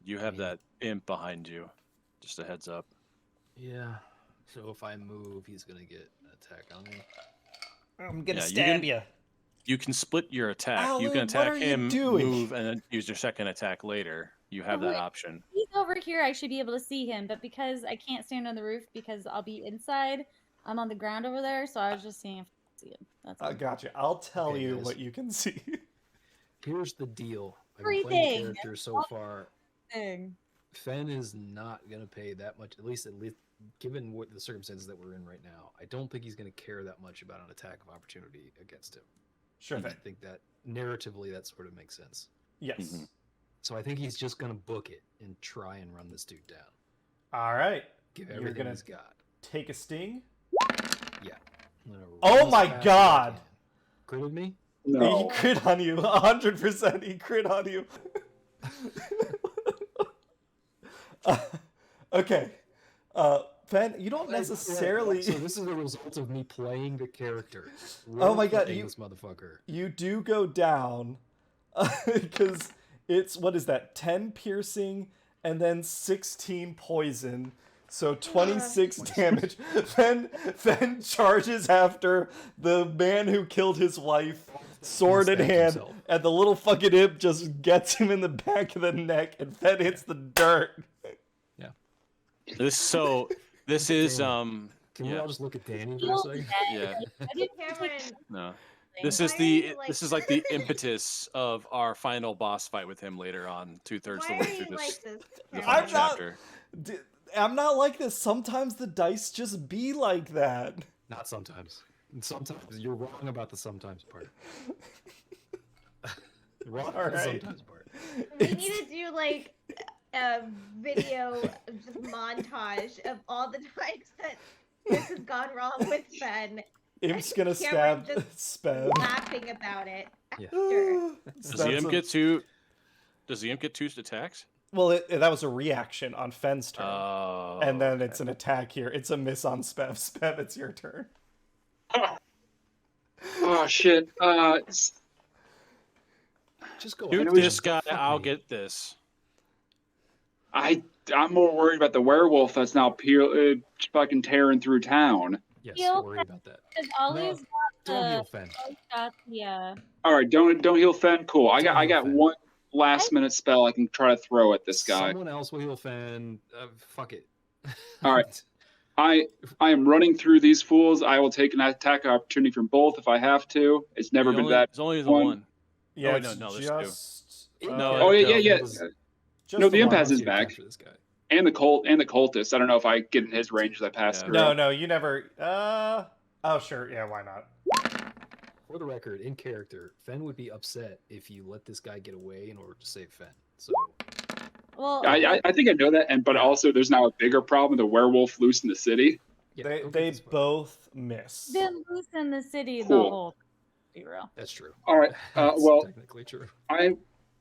You have that imp behind you. Just a heads up. Yeah. So if I move, he's gonna get an attack on me. I'm gonna Yeah, stab you. You can split your attack. Alan, you can what attack are you him, doing? move, and then use your second attack later. You have that Wait. option. He's over here. I should be able to see him, but because I can't stand on the roof because I'll be inside, I'm on the ground over there. So I was just seeing if I could see him. That's all. Gotcha. I'll tell Okay, you guys. what you can see. Here's the deal. I've been playing the Everything. character so far. Thing. Fen is not gonna pay that much. At least given what the circumstances that we're in right now, I don't think he's gonna care that much about an attack of opportunity against him. Sure I thing. think that narratively that sort of makes sense. Yes. Mhm. So I think he's just gonna book it and try and run this dude down. All right. Give You're everything gonna he's got. take a sting. Yeah. I'm gonna Oh run as my fast as I God. can. Critted me? No. He crit on you. 100% he crit on you. Okay. Fen, you don't necessarily... So this is a result of me playing the character. Oh my God, Role-playing this motherfucker. You do go down because it's, what is that, 10 piercing and then 16 poison, so 26 damage. Fen charges after the man who killed his wife, sword in Stabbed hand, himself. and the little fucking imp just gets him in the back of the neck, and Fen hits the dirt. This is Can we Yeah. all just look at Danny for a Feel second? that, Yeah. like, I didn't Cameron, No. think- This Why is are the you like this is like the impetus of our final boss fight with him later on, 2/3 the why way are through you this like this? the Cameron? final I'm not- chapter. I'm not like this. Sometimes the dice just be like that. Not sometimes. Sometimes you're wrong about the sometimes part. Wrong All about the right. sometimes part. We need to do like a video just montage of all the times that this has gone wrong with Fen. Imp's gonna Cameron stab just Spev. laughing about it Yeah. after. Does the imp get two? Does the imp get 2 attacks? Well, that was a reaction on Fen's turn. Oh. And then okay. it's an attack here. It's a miss on Spev. Spev, it's your turn. Oh shit. Just go. Shoot ahead. this guy. Fuck I'll me. get this. I'm more worried about the werewolf that's now fucking tearing through town. Yes, Feel worry about that. Because Ollie's Don't the- heal Fen. got the All right, don't heal Fen. Cool. I Don't heal got Fen. one last minute spell I can try to throw at this guy. Someone else will heal Fen. Fuck it. All right. I am running through these fools. I will take an attack opportunity from both if I have to. It's never been that. It's only the one. one. Yeah, wait, no, it's no, there's two. just... No, Oh yeah, no, yeah. just No, the imp one. has his You to back. capture this guy. And the cultist. I don't know if I get in his range as I pass Yeah. through. No, you never... Oh, sure. Yeah, why not? For the record, in character, Fen would be upset if you let this guy get away in order to save Fen. So Well, I think I know that, but also there's now a bigger problem: the werewolf loose in the city. yeah, They don't get they this far. both miss. been loose in the city the Cool. whole. Be real. That's true. All right. That's Well, technically true. I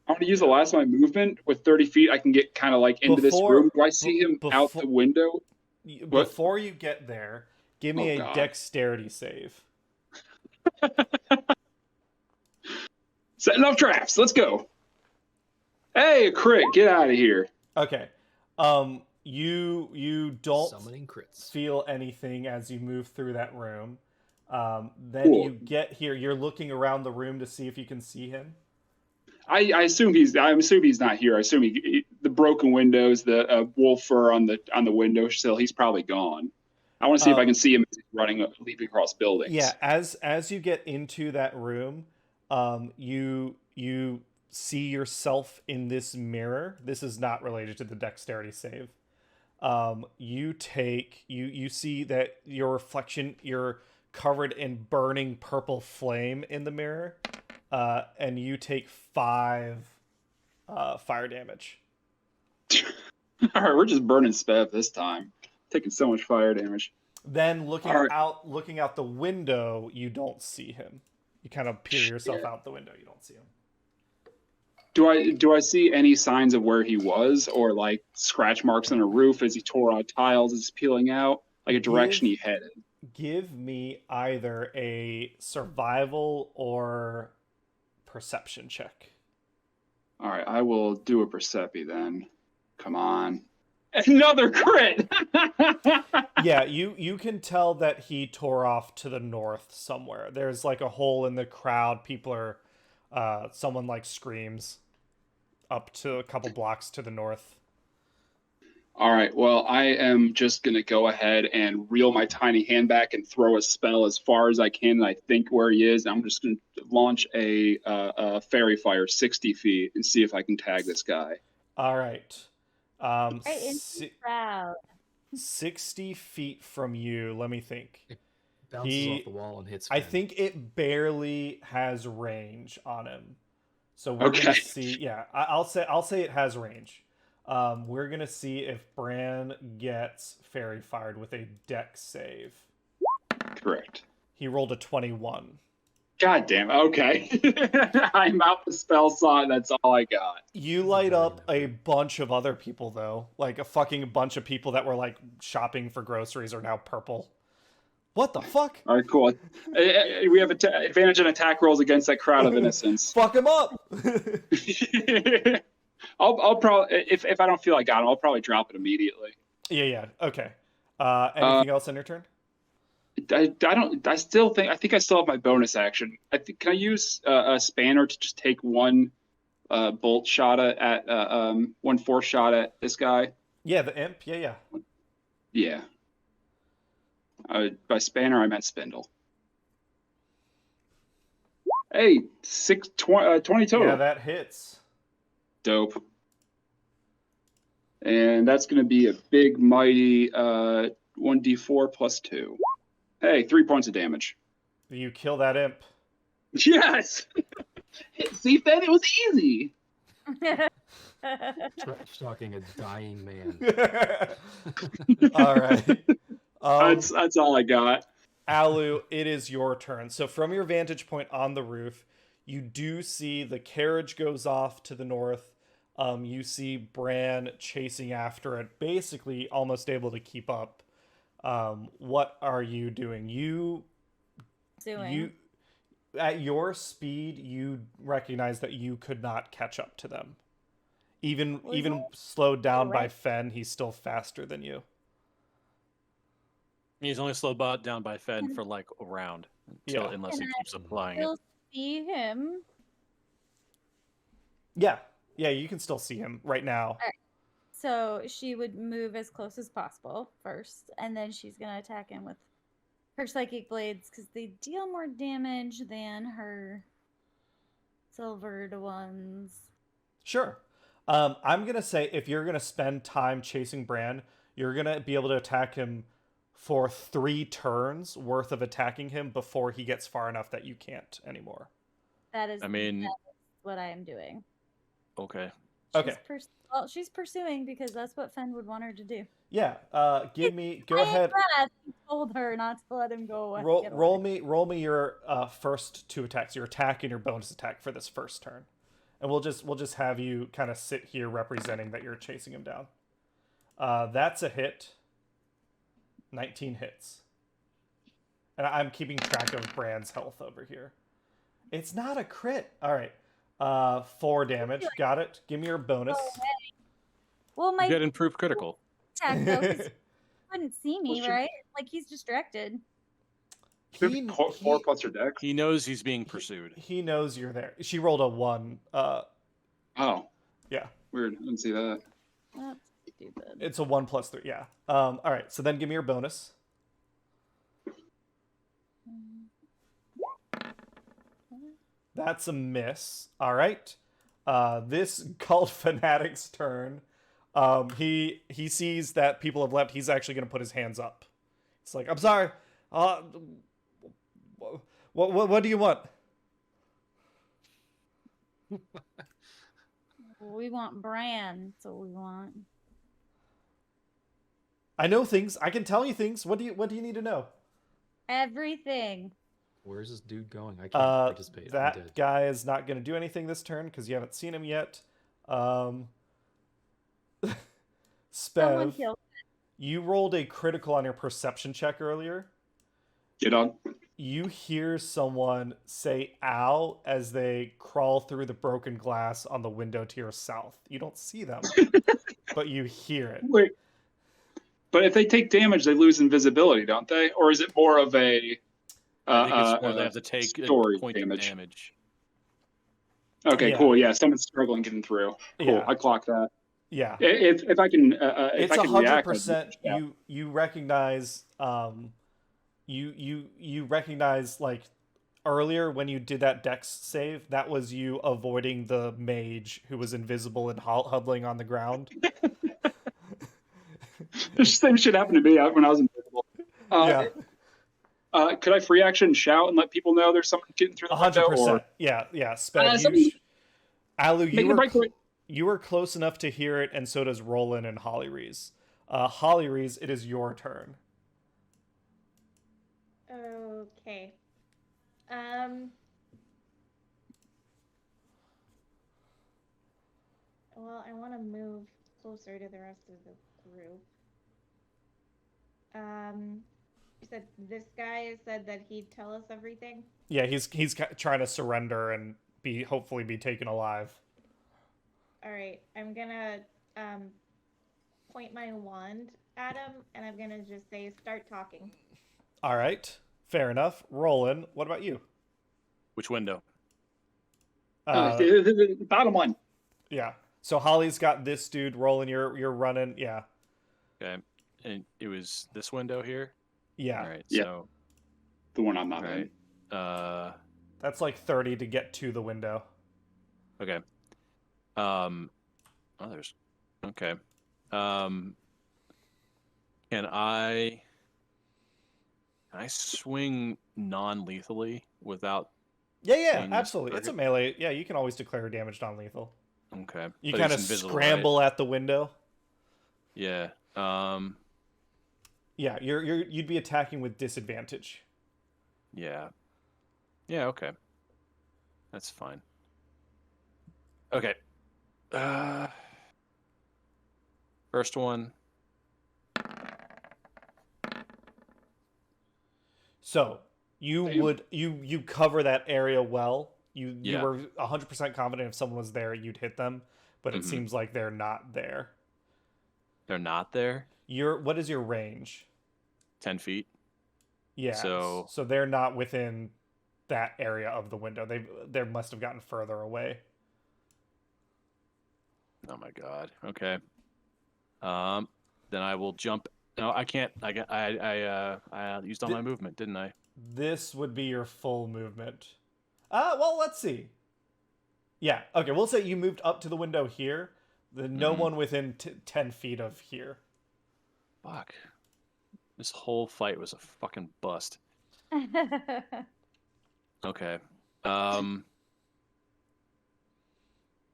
want to use the last of my movement with 30 feet. I can get kind of like into this Before- room. Do I see him out before- the window? Before you get there, give me Oh, a God. dexterity save. Setting off traps. Let's go. Hey, a crit. Get out of here. Okay. You don't Summoning crits. feel anything as you move through that room. Then Cool. you get here. You're looking around the room to see if you can see him. I assume he's not here. I assume the broken windows, the wolf fur on the windowsill. He's probably gone. I want to see if I can see him running, leaping across buildings. Yeah, as you get into that room, you see yourself in this mirror. This is not related to the dexterity save. You see that your reflection, you're covered in burning purple flame in the mirror, and you take 5 fire damage. All right, we're just burning Spev this time. Taking so much fire damage. Then looking All right. out the window, you don't see him. You kind of peer yourself Shit. out the window. You don't see him. Do I see any signs of where he was, or like scratch marks on a roof as he tore out tiles, as he's peeling out, like a direction he headed? Give me either a survival or perception check. All right, I will do a Percepi then. Come on. Another crit! Yeah, you can tell that he tore off to the north somewhere. There's like a hole in the crowd. People are, someone like screams up to a couple blocks to the north. All right, well, I am just going to go ahead and reel my tiny hand back and throw a spell as far as I can, and I think where he is. I'm just going to launch a fairy fire 60 feet and see if I can tag this guy. All right. Right into the crowd. 60 feet from you. Let me think. Bounces He- off the wall and hits I Fen. think it barely has range on him. So we're gonna Okay. see. Yeah, I'll say it has range. We're gonna see if Bran gets fairy fired with a dex save. Correct. He rolled a 21. God damn it. Okay. I'm out the spell slot. That's all I got. You light up a bunch of other people though, like a fucking bunch of people that were like shopping for groceries are now purple. What the fuck? All right, cool. We have advantage on attack rolls against that crowd of innocents. Fuck him up. I'll probably, if I don't feel I got him, I'll probably drop it immediately. Yeah. Okay. Anything else on your turn? I think I still have my bonus action. Can I use a spanner to just take one bolt shot at one force shot at this guy? Yeah, the imp. Yeah. Yeah. By spanner, I meant spindle. Hey, 20 total. Yeah, that hits. Dope. And that's going to be a big, mighty 1d4 plus 2. Hey, 3 points of damage. You kill that imp. Yes! See, Ben, it was easy. Stalking a dying man. All right. That's all I got. Alu, it is your turn. So from your vantage point on the roof, you do see the carriage goes off to the north. You see Bran chasing after it, basically almost able to keep up. What are you doing? You at your speed, you recognize that you could not catch up to them. Even slowed down by Fen, he's still faster than you. He's only slowed down by Fen for like a round, unless he keeps applying it. Still see him. Yeah, you can still see him right now. Right. So she would move as close as possible first, and then she's gonna attack him with her psychic blades because they deal more damage than her silvered ones. Sure. I'm gonna say if you're gonna spend time chasing Bran, you're gonna be able to attack him for 3 turns worth of attacking him before he gets far enough that you can't anymore. That is what I am doing. Okay. She's pursuing because that's what Fen would want her to do. Yeah. Go ahead. He told her not to let him go away. Roll me your first 2 attacks, your attack and your bonus attack for this first turn, and we'll just have you kind of sit here representing that you're chasing him down. That's a hit. 19 hits. And I'm keeping track of Bran's health over here. It's not a crit. All right. 4 damage. Got it. Give me your bonus. Well, you get improved critical. Attack, though, 'cause he couldn't see me, right? Like, he's distracted. 4 plus your dex. He knows he's being pursued. He knows you're there. She rolled a 1. Oh. Yeah. Weird. I didn't see that. That's stupid. It's a 1 plus 3. Yeah. All right. So then give me your bonus. That's a miss. All right. This cult fanatic's turn. He sees that people have left. He's actually going to put his hands up. It's like, I'm sorry. What do you want? We want Bran. That's what we want. I know things. I can tell you things. What do you need to know? Everything. Where's this dude going? I can't participate. That guy is not going to do anything this turn because you haven't seen him yet. Spev, you rolled a critical on your perception check earlier. Get on. You hear someone say "ow" as they crawl through the broken glass on the window to your south. You don't see them, but you hear it. Wait. But if they take damage, they lose invisibility, don't they? Or is it more of a I think it's more they have to take a point of damage. Okay, cool. Yeah, someone's struggling getting through. Cool. Yeah. I clocked that. Yeah. If I can, it's 100%. You recognize. You recognize, like, earlier when you did that dex save, that was you avoiding the mage who was invisible and huddling on the ground. The same shit happened to me when I was invisible. Could I free action shout and let people know there's someone getting through the 100%. window? Or... Yeah. Alu, you were close enough to hear it, and so does Rolan and Hollyrees. Hollyrees, it is your turn. Okay. Well, I want to move closer to the rest of the group. You said this guy said that he'd tell us everything? Yeah, he's trying to surrender and hopefully be taken alive. All right, I'm gonna point my wand at him, and I'm gonna just say, "Start talking." All right, fair enough. Rolan, what about you? Which window? The bottom one. Yeah. So Holly's got this dude. Rolan, you're running. Yeah. Okay, and it was this window here. Yeah. All right. Yeah. So The one I'm not all in. right. That's like 30 to get to the window. Okay. Oh, there's. Okay. Can I swing non-lethally without Yeah, being absolutely. It's a target? melee. Yeah, you can always declare damage non-lethal. Okay. You But kind it's of invisible, scramble right? at the window. Yeah. Yeah, you'd be attacking with disadvantage. Yeah. Yeah. Okay. That's fine. Okay. First one. So you cover that area well. You Yeah. were 100% confident if someone was there, you'd hit them, but it Mhm. seems like they're not there. They're not there. What is your range? 10 feet. Yeah. So they're not within that area of the window. They must have gotten further away. oh my god. Okay. Then I will jump. No, I can't. I used all my movement, didn't I? This would be your full movement. Well, let's see. Yeah. Okay, we'll say you moved up to the window here. No one within 10 feet of here. Fuck. This whole fight was a fucking bust. Okay.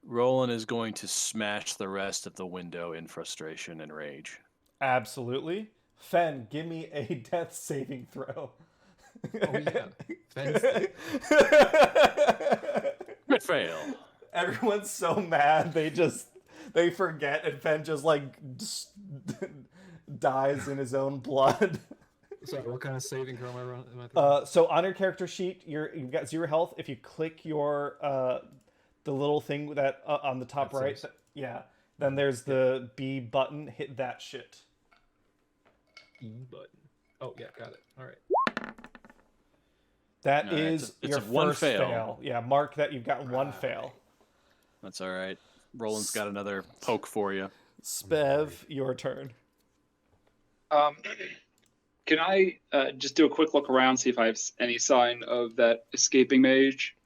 Rolan is going to smash the rest of the window in frustration and rage. Absolutely. Fen, give me a death saving throw. Oh yeah, Fen's Crit fail. Everyone's so mad they forget, and Fen just like dies in his own blood. Sorry, what kind of saving throw am I running? So on your character sheet, you've got 0 health. If you click your the little thing that on the top That right, saves. then there's the B button. Hit that shit. E button. Oh yeah, got it. All right. That All right, is it's your one first fail. Yeah, mark that you've got one fail. That's all right. Roland's got another poke for you. Spev, your turn. Can I just do a quick look around, see if I have any sign of that escaping mage?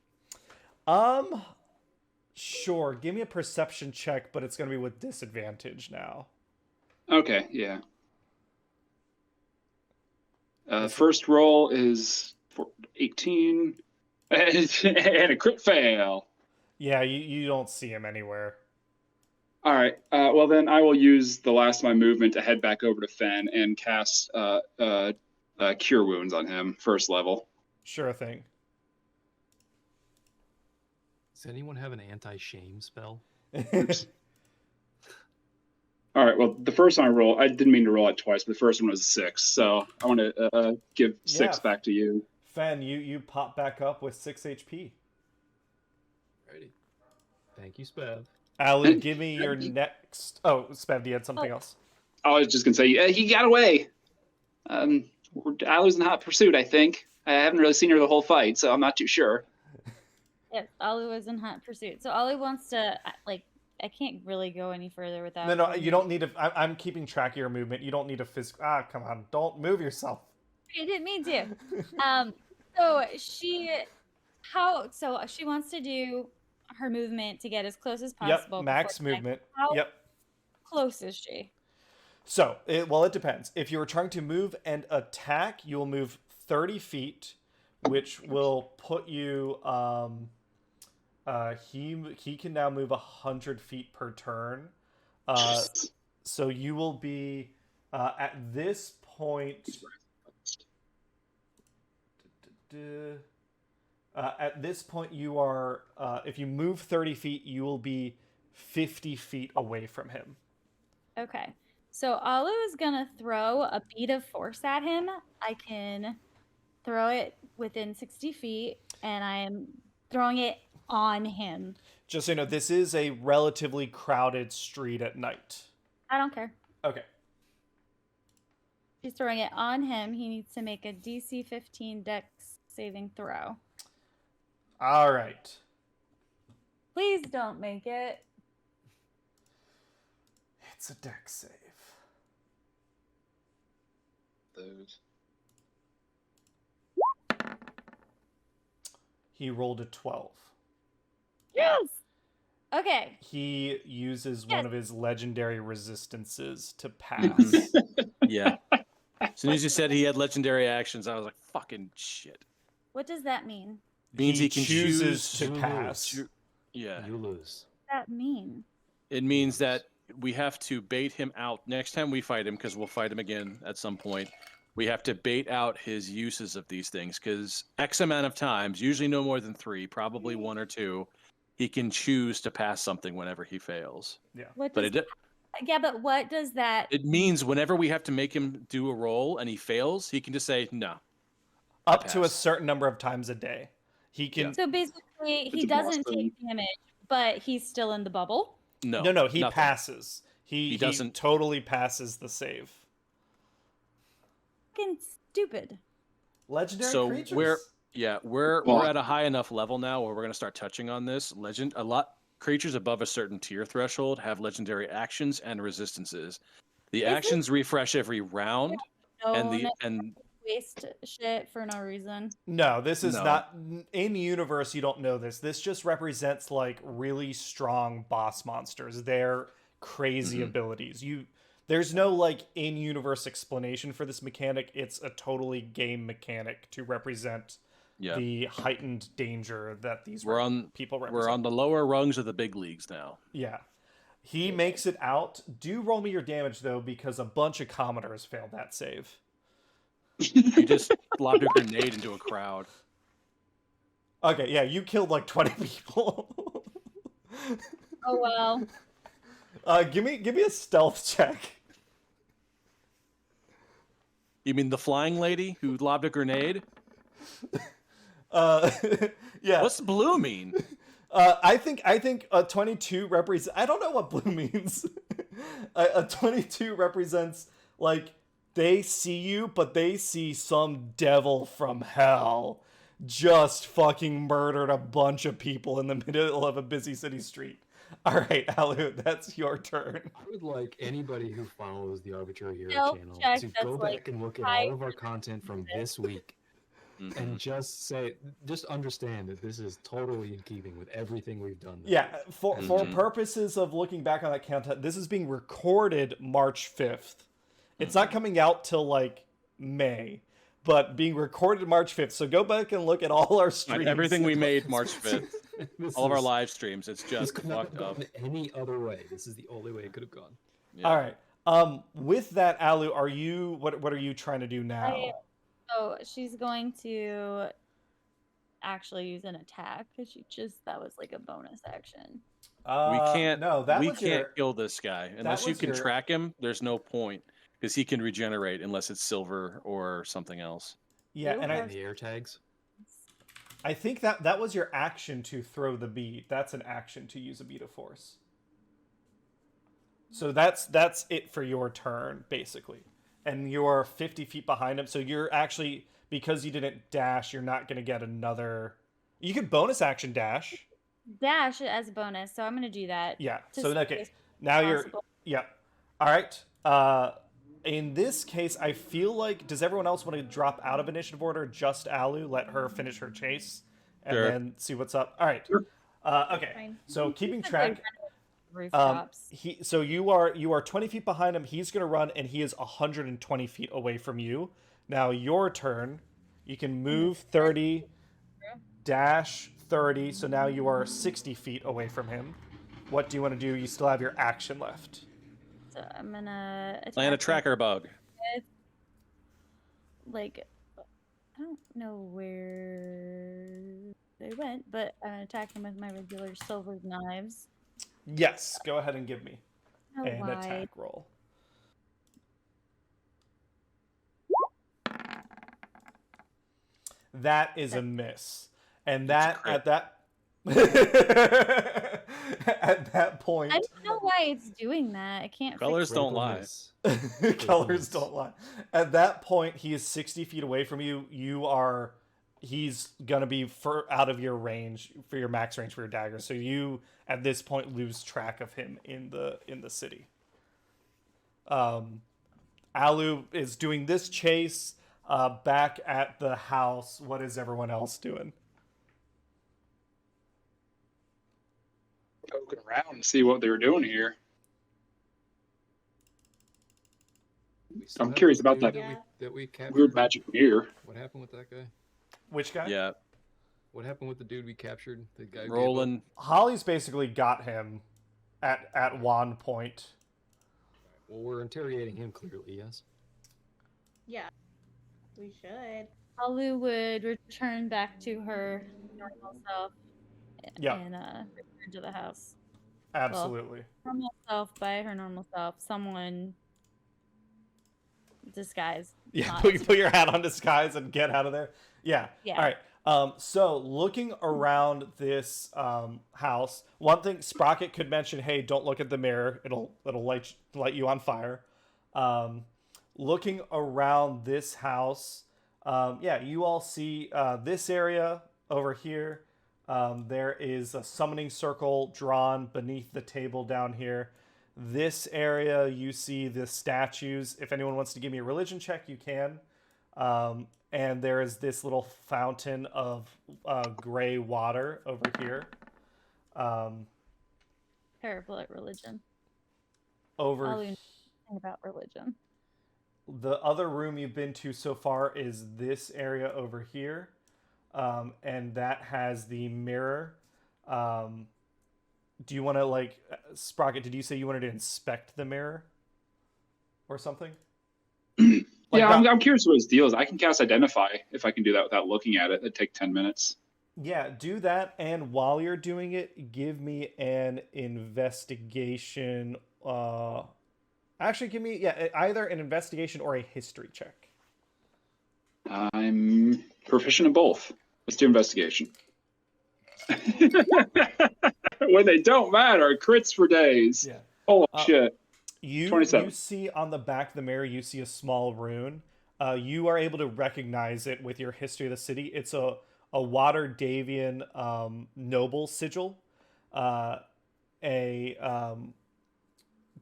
Sure. Give me a perception check, but it's going to be with disadvantage now. Okay, yeah. First roll is for 18, and a crit fail. Yeah, you don't see him anywhere. All right. Well, then I will use the last of my movement to head back over to Fen and cast Cure Wounds on him, first level. Sure thing. Does anyone have an anti-shame spell? Oops. All right. Well, the first one I rolled, I didn't mean to roll it twice, but the first one was a 6. So I want to give 6 back to you. Fen, you pop back up with 6 HP. Ready. Thank you, Spev. Alan, give me your next... Oh, Spev, do you had something else? I was just going to say, he got away. Alu's in hot pursuit, I think. I haven't really seen her the whole fight, so I'm not too sure. Yes, Ollie was in hot pursuit. So Ollie wants to, like, I can't really go any further without... No, you don't need to... I'm keeping track of your movement. You don't need to physical... come on. Don't move yourself. I didn't mean to. So she wants to do her movement to get as close as possible. Yep, max movement. How Yep. close is she? So, it depends. If you were trying to move and attack, you will move 30 feet, which will put you... he can now move 100 feet per turn. So you will be at this point. At this point, you are. If you move 30 feet, you will be 50 feet away from him. Okay. So Alu is gonna throw a bead of force at him. I can throw it within 60 feet, and I am throwing it on him. Just so you know, this is a relatively crowded street at night. I don't care. Okay. She's throwing it on him. He needs to make a DC 15 Dex saving throw. All right. Please don't make it. It's a Dex save. Those. He rolled a 12. Yes. Okay. He uses one of his legendary resistances to Mhm. pass. Yeah. As soon as you said he had legendary actions, I was like, fucking shit. What does that mean? Means he can chooses choose to You pass. lose. Yeah. You lose. What does that mean? It means that we have to bait him out next time we fight him, because we'll fight him again at some point. We have to bait out his uses of these things, because X amount of times, usually no more than 3, probably 1 or 2, he can choose to pass something whenever he fails. Yeah. What But does, yeah, but what does that? it means whenever we have to make him do a roll and he fails, he can just say no. Up to a pass. certain number of times a day. He can. So basically, he a boss doesn't thing. take damage, but he's still in the bubble. No. No, he nothing. passes. He doesn't- totally passes the save. Fucking stupid. Legendary So creatures. we're at a high enough level now where we're going to start touching on this. Creatures above a certain tier threshold have legendary actions and resistances. The Is it- actions refresh every round, and Don't waste shit for no reason. No, this is No. not in universe. You don't know this. This just represents like really strong boss monsters. Their crazy abilities. There's no like in-universe explanation for this mechanic. It's a totally game mechanic to represent the heightened danger that these people represent. We're on the lower rungs of the big leagues now. Yeah. He makes it out. Do roll me your damage, though, because a bunch of commoners failed that save. You just lobbed a grenade into a crowd. Okay, yeah, you killed like 20 people. Oh well. Give me a stealth check. You mean the flying lady who lobbed a grenade? Yeah. What's blue mean? I think a 22 represents. I don't know what blue means. A 22 represents like they see you, but they see some devil from hell just fucking murdered a bunch of people in the middle of a busy city street. All right, Alu, that's your turn. I would like anybody who follows the Arbitrary Hero Stealth channel check, to that's go like back and look at high all of our content from this week and just understand that this is totally in keeping with everything we've done. Yeah, for purposes of looking back on that content, this is being recorded March 5th. It's not coming out till like May, but being recorded March 5th. So go back and look at all our streams. Everything we made March 5th. All of our live streams. It's This just could not fucked have up. gone any other way. This is the only way it could have gone. Yeah. All right. With that, Alu, are you what are you trying to do now? So she's going to actually use an attack because that was like a bonus action. We can't. No, that we was can't your, kill this guy unless you was can your- track him. There's no point because he can regenerate unless it's silver or something else. Yeah, You and have- The air tags. I think that was your action to throw the bead. That's an action to use a bead of force. So that's it for your turn, basically. And you're 50 feet behind him, so you're actually, because you didn't dash, you're not going to get another... You could bonus action dash. Dash as a bonus, so I'm going to do that. Yeah, to so see okay, if now you're... possible. Yeah. All right. In this case, I feel like... Does everyone else want to drop out of initiative order? Just Alu, let her finish her chase, and Sure. then see what's up. All right. Sure. Okay, Fine. so keeping It's like track... rooftops. So you are 20 feet behind him. He's going to run, and he is 120 feet away from you. Now your turn. You can move 30, dash 30. So now you are 60 feet away from him. What do you want to do? You still have your action left. So I'm gonna attack Land a him tracker bug. with, like, I don't know where they went, but I'm gonna attack him with my regular silver knives. Yes. Go ahead and give me Oh, an why? attack roll. That is a miss. And that crit. at that at that point, I don't know why it's doing that. I can't. Colors fix don't Critical lie. miss. colors don't lie. At that point, he is 60 feet away from you. He's gonna be out of your range for your max range for your dagger. So you at this point lose track of him in the city. Alu is doing this chase back at the house. What is everyone else doing? poking around and see what they were doing here. I'm curious about that we captured. Weird magic mirror. What happened with that guy? Which guy? Yeah. What happened with the dude we captured? The guy Rolan. Holly's basically got him at wand point. Well, we're interrogating him clearly, yes? Yeah, we should. Holly would return back to her normal self and return to the house. Absolutely. Well, normal self by her normal self. Someone disguised. Yeah, put your hat on disguise and get out of there. Yeah. All right. So looking around this house, one thing Sprocket could mention, hey, don't look at the mirror. It'll light you on fire. Looking around this house, you all see this area over here. There is a summoning circle drawn beneath the table down here. This area, you see the statues. If anyone wants to give me a religion check, you can. And there is this little fountain of gray water over here. Terrible at religion. Over Nothing about religion. the other room you've been to so far is this area over here, and that has the mirror. Do you want to Sprocket? Did you say you wanted to inspect the mirror or something? I'm curious what his deal is. I can cast Identify if I can do that without looking at it. That'd take 10 minutes. Yeah, do that. And while you're doing it, give me an investigation. Actually, give me either an investigation or a history check. I'm proficient in both. Let's do investigation. When they don't matter, crits for days. Yeah. Holy shit. You see on the back of the mirror, you see a small rune. You are able to recognize it with your history of the city. It's a Waterdeevian noble sigil.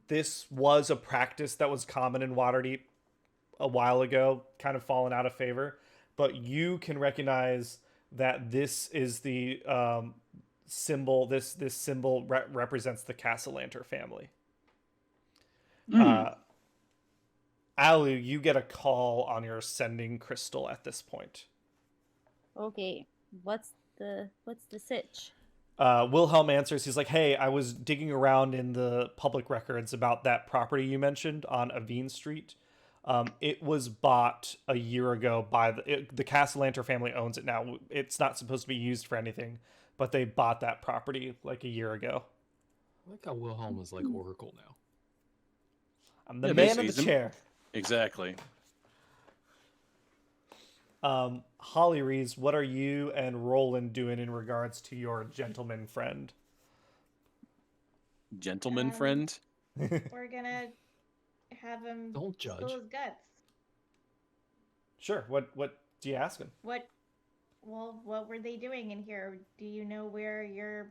This was a practice that was common in Waterdeep a while ago, kind of fallen out of favor. But you can recognize that this is the symbol. This symbol represents the Cassalanter family. Alu, you get a call on your sending crystal at this point. Okay, what's the sitch? Wilhelm answers. He's like, "Hey, I was digging around in the public records about that property you mentioned on Avine Street. It was bought a year ago by the Cassalanter family owns it now. It's not supposed to be used for anything, but they bought that property like a year ago." I like how Wilhelm is like Oracle now. I'm the man in the chair. Exactly. Holly Rees, what are you and Roland doing in regards to your gentleman friend? Gentleman friend? We're gonna have him Don't judge. spill his guts. Sure. What do you ask him? What were they doing in here? Do you know where your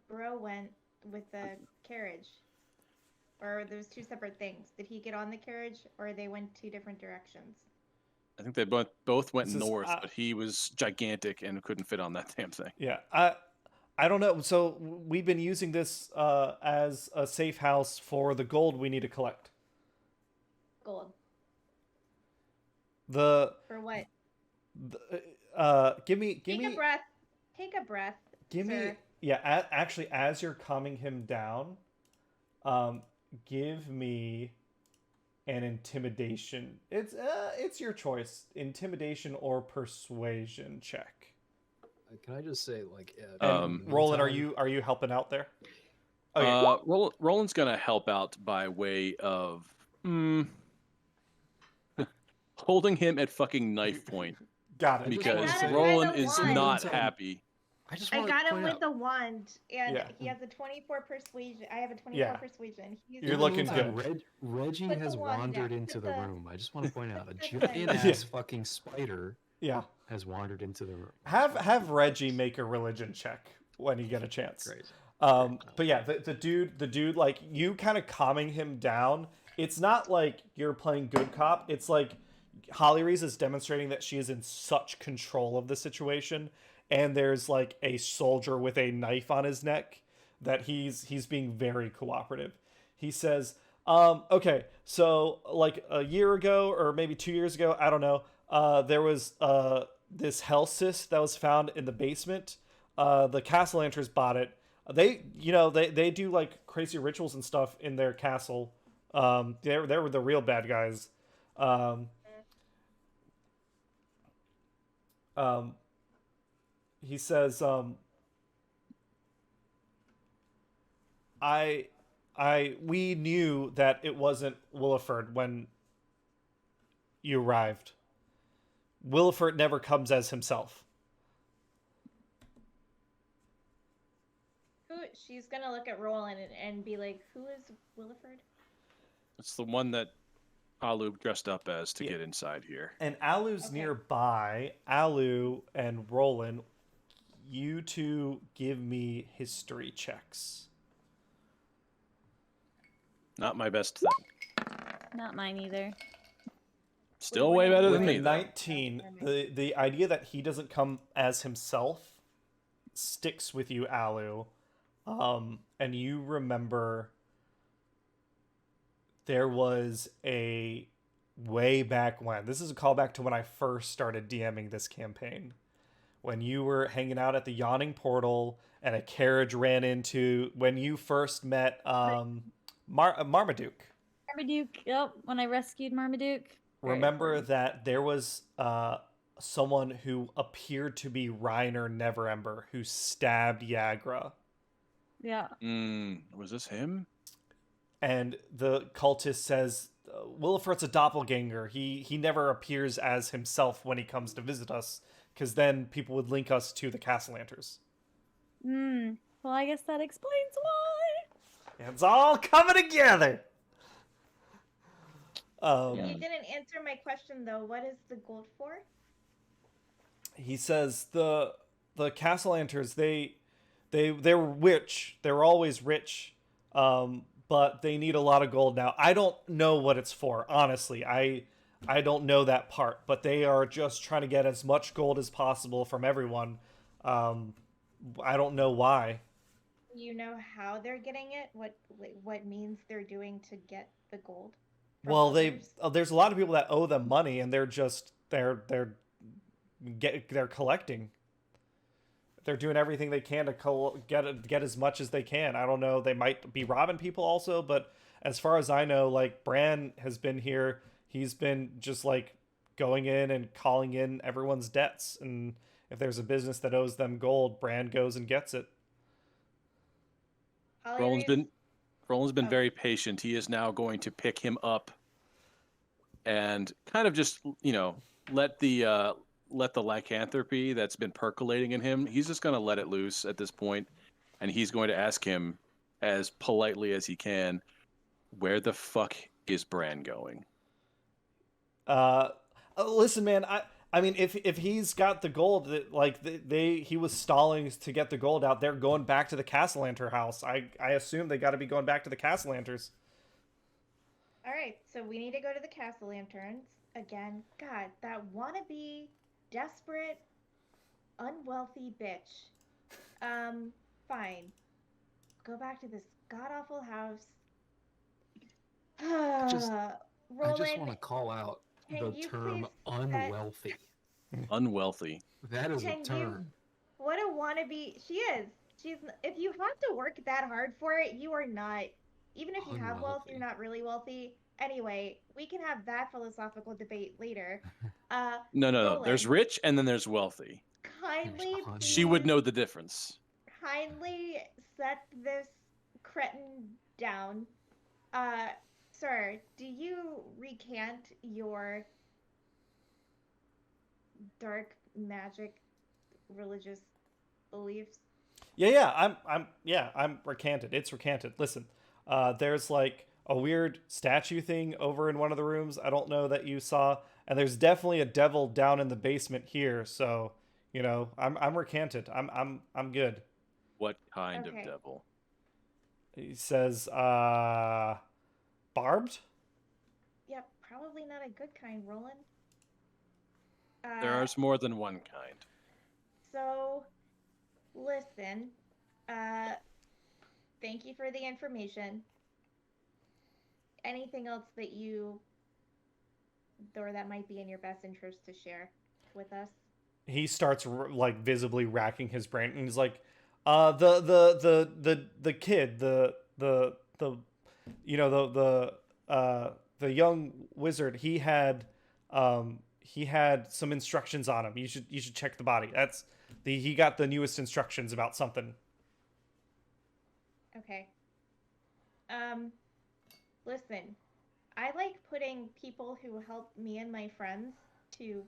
bro went with the carriage? Or there's two separate things. Did he get on the carriage, or they went two different directions? I think they both went north, but he was gigantic and couldn't fit on that damn thing. Yeah, I don't know. So we've been using this as a safe house for the gold we need to collect. Gold. For what? Give me. Take a breath. Take a breath. Give sir. me. Yeah, actually, as you're calming him down, give me an intimidation. It's your choice, intimidation or persuasion check. Can I just say, Roland, are you helping out there? Okay. Roland's gonna help out by way of holding him at fucking knife point. Got it. Because Roland is not happy. I got him with a wand, and he has a 24 persuasion. I have a 24 persuasion. You're looking good. Reggie has wandered into the room. I just want to point out a giant-ass fucking spider has wandered into the room. Have Reggie make a religion check when you get a chance. Great. But yeah, the dude, like, you kind of calming him down. It's not like you're playing good cop. It's like Holly Rees is demonstrating that she is in such control of the situation, and there's like a soldier with a knife on his neck, that he's being very cooperative. He says, okay, so like a year ago or maybe 2 years ago, I don't know, there was this hell cyst that was found in the basement. The Cassalanters bought it. They do like crazy rituals and stuff in their castle. They were the real bad guys. Um, he says, we knew that it wasn't Williford when you arrived. Williford never comes as himself. She's gonna look at Rolan and be like, "Who is Williford?" It's the one that Alu dressed up as to get inside here. And Alu's nearby. Alu and Rolan, you two give me history checks. Not my best thing. Not mine either. Still way better than With me, a though. 19, the idea that he doesn't come as himself sticks with you, Alu. And you remember there was a way back when. This is a callback to when I first started DMing this campaign. When you were hanging out at the Yawning Portal and a carriage ran into when you first met Marmaduke. Marmaduke, yep, when I rescued Marmaduke. Remember that there was someone who appeared to be Reiner Neverember who stabbed Yagra. Yeah. Was this him? And the cultist says, Williford's a doppelganger. He never appears as himself when he comes to visit us, because then people would link us to the Cassalanters. Well, I guess that explains why. It's all coming together. You didn't answer my question though. What is the gold for? He says the Cassalanters, they're rich. They're always rich, but they need a lot of gold now. I don't know what it's for, honestly. I don't know that part, but they are just trying to get as much gold as possible from everyone. I don't know why. You know how they're getting it? What means they're doing to get the gold? Well, there's a lot of people that owe them money, and they're collecting. They're doing everything they can to get as much as they can. I don't know. They might be robbing people also, but as far as I know, like Bran has been here. He's been just like going in and calling in everyone's debts, and if there's a business that owes them gold, Bran goes and gets it. Roland's been very patient. He is now going to pick him up and kind of just, let the lycanthropy that's been percolating in him, he's just going to let it loose at this point, and he's going to ask him as politely as he can, where the fuck is Bran going? Listen, man, I mean, if he's got the gold, he was stalling to get the gold out. They're going back to the Cassalanter house. I assume they got to be going back to the Cassalanters. All right, so we need to go to the Cassalanterns again. God, that wannabe, desperate, unwealthy bitch. Fine. Go back to this god awful house. I just want to call out the term unwealthy. Unwealthy. That is a term. What a wannabe she is. If you have to work that hard for it, you are not. Even if you have wealth, you're not really wealthy. Anyway, we can have that philosophical debate later. No. There's rich and then there's wealthy. She would know the difference. Kindly set this cretin down. Sir, do you recant your dark magic religious beliefs? Yeah, I'm recanted. It's recanted. Listen, there's like a weird statue thing over in one of the rooms. I don't know that you saw, and there's definitely a devil down in the basement here. So, I'm recanted. I'm good. What kind of devil? He says, barbed? Yep, probably not a good kind, Roland. There's more than one kind. So, listen. Thank you for the information. Anything else that you, or that might be in your best interest to share with us? He starts like visibly racking his brain, and he's like, the kid, you know, the young wizard. He had some instructions on him. You should check the body. He got the newest instructions about something. Okay. Listen, I like putting people who help me and my friends to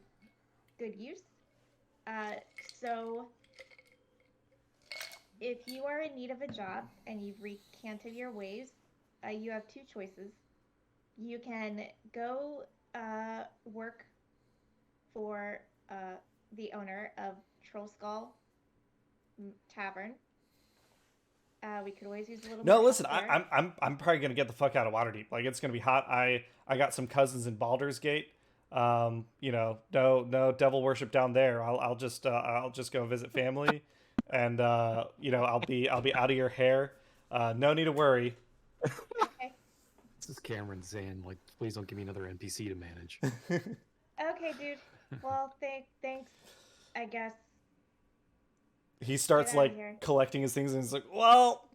good use. So if you are in need of a job and you've recanted your ways, you have two choices. You can go work for the owner of Troll Skull Tavern. We could always use a little. No, more listen, help there. I'm probably gonna get the fuck out of Waterdeep. Like, it's gonna be hot. I got some cousins in Baldur's Gate. You know, no devil worship down there. I'll just go visit family, and you know, I'll be out of your hair. No need to worry. Okay. This is Cameron saying, like, please don't give me another NPC to manage. Okay, dude. Well, thanks. I guess. He starts Get outta like here. collecting his things, and he's like, "Well,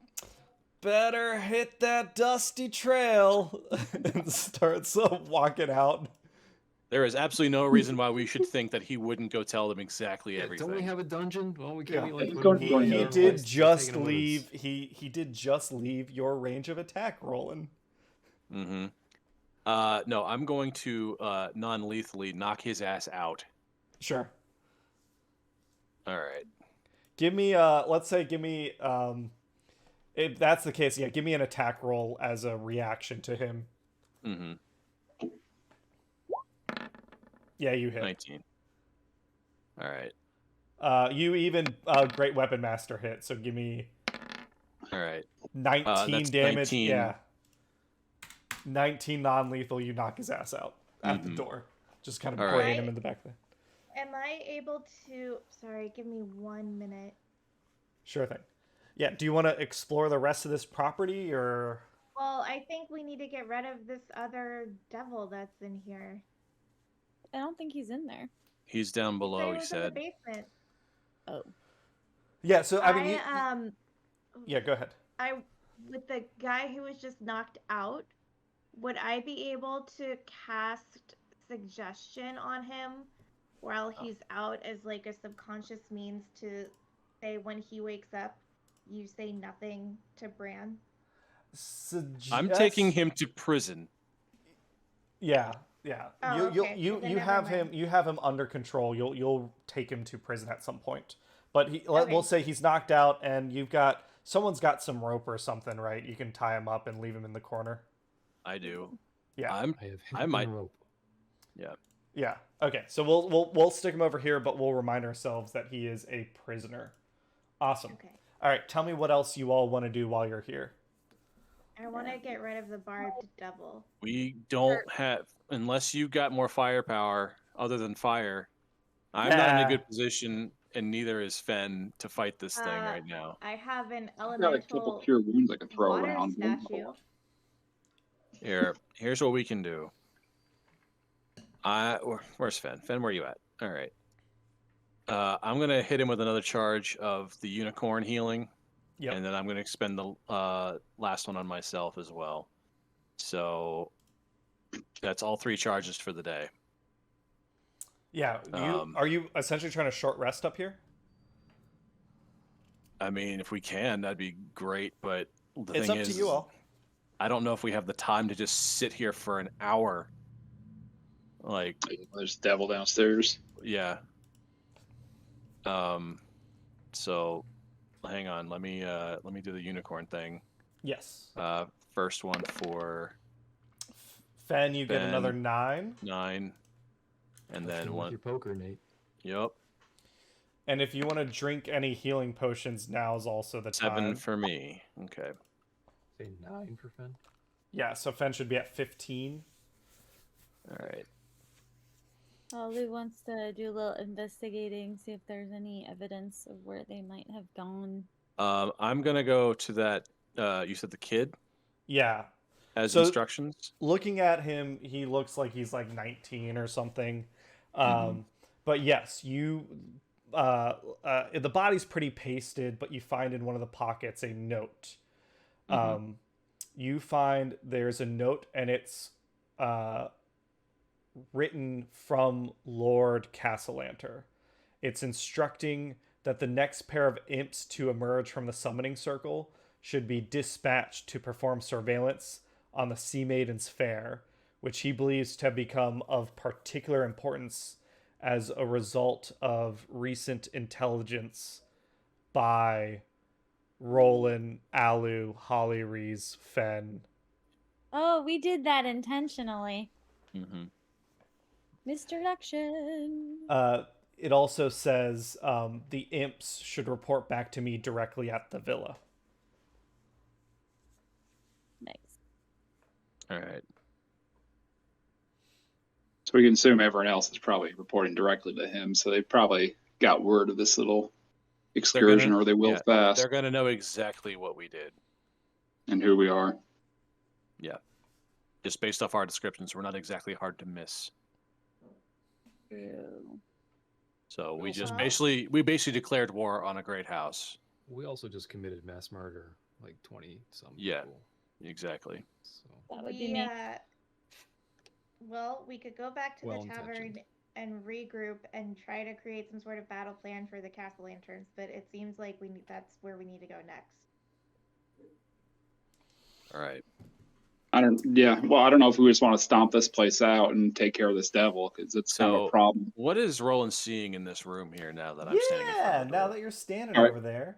better hit that dusty trail," and starts walking out. There is absolutely no reason why we should think that he wouldn't go tell them exactly Yeah, everything. don't we have a dungeon? Well, we can't Yeah. be like He's going to join He you. did just Taking him with us. leave. He did just leave your range of attack, Rolan. Mm-hmm. No, I'm going to non-lethally knock his ass out. Sure. All right. Give me if that's the case, yeah, give me an attack roll as a reaction to him. Mm-hmm. Yeah, you hit. 19. All right. You even Great Weapon Master hit, so give me All right. 19 that's damage. 19. Yeah. 19 non-lethal, you knock his ass out at the Mhm. door. Just kind of All brain right. him in the back there. Am I able to? Sorry, give me 1 minute. Sure thing. Yeah, do you want to explore the rest of this property, or? Well, I think we need to get rid of this other devil that's in here. I don't think he's in there. He's down below, he was in the said. basement. Oh. Yeah, so I mean, yeah, go ahead. With the guy who was just knocked out, would I be able to cast suggestion on him while he's out as like a subconscious means to say when he wakes up, you say nothing to Bran? I'm taking him to prison. Yeah, yeah. Oh, okay. You Then you never have mind. him under control. You'll take him to prison at some point. But Okay. we'll say he's knocked out, and someone's got some rope or something, right? You can tie him up and leave him in the corner. I do. Yeah. I might. rope. Yeah. Yeah. Okay. So we'll stick him over here, but we'll remind ourselves that he is a prisoner. Awesome. Okay. All right. Tell me what else you all want to do while you're here. I want to get rid of the barbed devil. We don't have, unless you've got more firepower other than fire. I'm not in Yeah. a good position, and neither is Fen, to fight this thing right now. I have an I've got a couple elemental cure wounds I can throw water around. statue. Here's what we can do. Where's Fen? Fen, where are you at? All right. I'm gonna hit him with another charge of the unicorn healing. Yep. And then I'm gonna expend the last one on myself as well. So that's all 3 charges for the day. Yeah. Are you essentially trying to short rest up here? I mean, if we can, that'd be great. But the It's thing up is, to you all. I don't know if we have the time to just sit here for an hour. Like, There's devil downstairs. yeah. So hang on, let me do the unicorn thing. Yes. First one for Fen, you get Fen. another 9. 9, and then With one. your poker, Nate. Yep, And if you want to drink any healing potions, now is also the 7 time. for me. Okay. Say 9 for Fen. Yeah, so Fen should be at 15. All right. Lou wants to do a little investigating, see if there's any evidence of where they might have gone. I'm gonna go to that. You said the kid. Yeah. As instructions. Looking at him, he looks like he's like 19 or something. But yes, you. The body's pretty pasted, but you find in one of the pockets a note. You find there's a note, and it's written from Lord Cassalanter. It's instructing that the next pair of imps to emerge from the summoning circle should be dispatched to perform surveillance on the Sea Maiden's Fair, which he believes to have become of particular importance as a result of recent intelligence by Rolan, Alu, Holly, Rees, Fen. Oh, we did that intentionally. Mm-hmm. Misdirection. It also says the imps should report back to me directly at the villa. Nice. All right. So we can assume everyone else is probably reporting directly to him, so they probably got word of this little excursion, or they will fast. They're gonna know exactly what we did and who we are. Yeah, just based off our descriptions, we're not exactly hard to miss. True. So we just basically declared war on a great house. We also just committed mass murder, like 20-some Yeah, people. Exactly. So. That would be me. Well, we could go back to the tavern and regroup and try to create some sort of battle plan for the Cassalanterns, but it seems like that's where we need to go next. All right. I don't know if we just want to stomp this place out and take care of this devil, because it's kind of a problem. What is Roland seeing in this room here now that I'm standing in front of the door? Now that you're standing over there.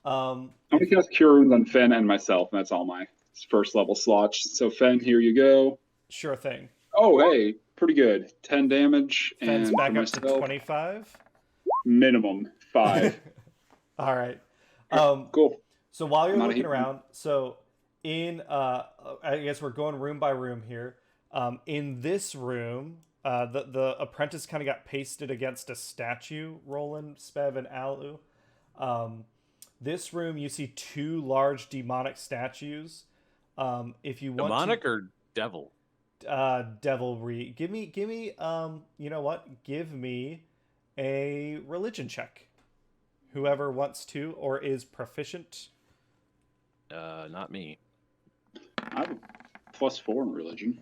I'm going to cast Cure Wounds on Fen and myself, and that's all my first level slots. So Fen, here you go. Sure thing. Oh, hey, pretty good. 10 damage. Fen's and back up to 25? Minimum 5. All right. Cool. So while you're looking around, so in, I guess we're going room by room here. In this room, the apprentice kind of got pasted against a statue, Roland, Spev, and Alu. This room, you see 2 large demonic statues. If you want demonic or devil? Devilry. Give me, you know what? Give me a religion check. Whoever wants to or is proficient. Not me. I have a +4 in religion.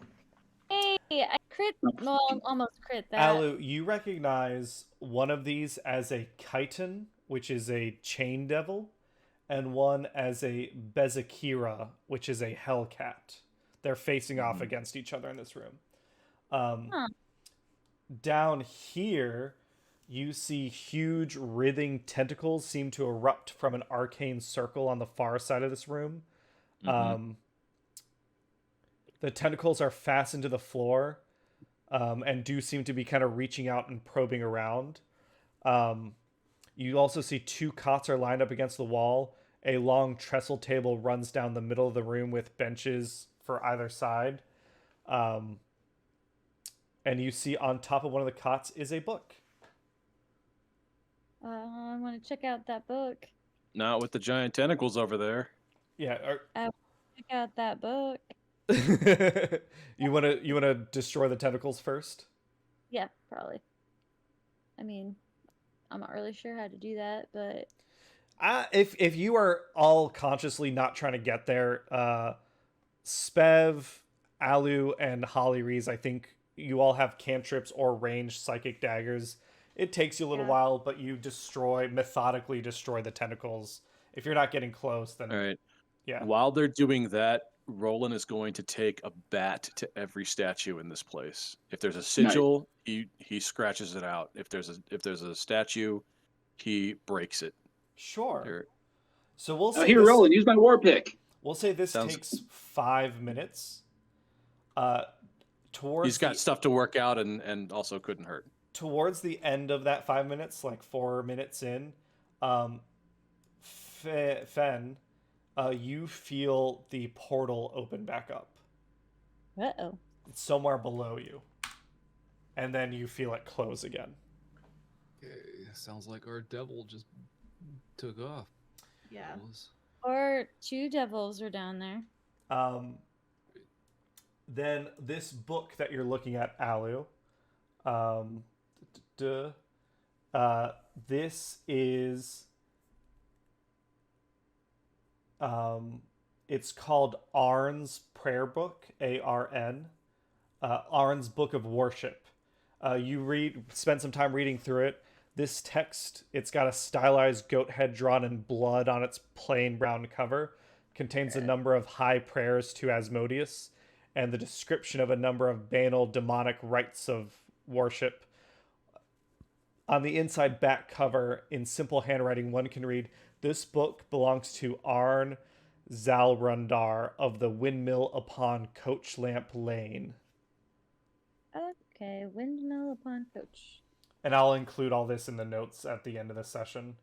Hey, I crit. Well, almost crit that. Alu, you recognize one of these as a chiton, which is a chain devil, and one as a Bezakira, which is a hellcat. They're facing off against each other in this room. Down here, you see huge writhing tentacles seem to erupt from an arcane circle on the far side of this room. The tentacles are fastened to the floor and do seem to be kind of reaching out and probing around. You also see 2 cots are lined up against the wall. A long trestle table runs down the middle of the room with benches for either side. And you see on top of one of the cots is a book. I want to check out that book. Not with the giant tentacles over there. Yeah. I want to check out that book. You want to destroy the tentacles first? Yeah, probably. I mean, I'm not really sure how to do that, but if you are all consciously not trying to get there, Spev, Alu, and Holly Rees, I think you all have cantrips or ranged psychic daggers. It takes you a little while, but you methodically destroy the tentacles. If you're not getting close, then all right. Yeah. While they're doing that, Roland is going to take a bat to every statue in this place. If there's a sigil, he scratches it out. If there's a statue, he breaks it. Sure. Here. So we'll say Roland, use my war pick. We'll say this takes 5 minutes. He's got stuff to work out and also couldn't hurt. Towards the end of that 5 minutes, like 4 minutes in, Fen, you feel the portal open back up. Uh-oh. It's somewhere below you. and then you feel it close again. Okay, sounds like our devil just took off. Yeah. Or 2 devils are down there. Then this book that you're looking at, Alu, this is it's called Arn's Prayer Book, ARN, Arn's Book of Worship. You spend some time reading through it. This text, it's got a stylized goat head drawn in blood on its plain brown cover, contains a number of high prayers to Asmodeus, and the description of a number of banal demonic rites of worship. On the inside back cover, in simple handwriting, one can read, "This book belongs to Arn Zalrundar of the Windmill upon Coach Lamp Lane." Okay, Windmill upon Coach. And I'll include all this in the notes at the end of the session.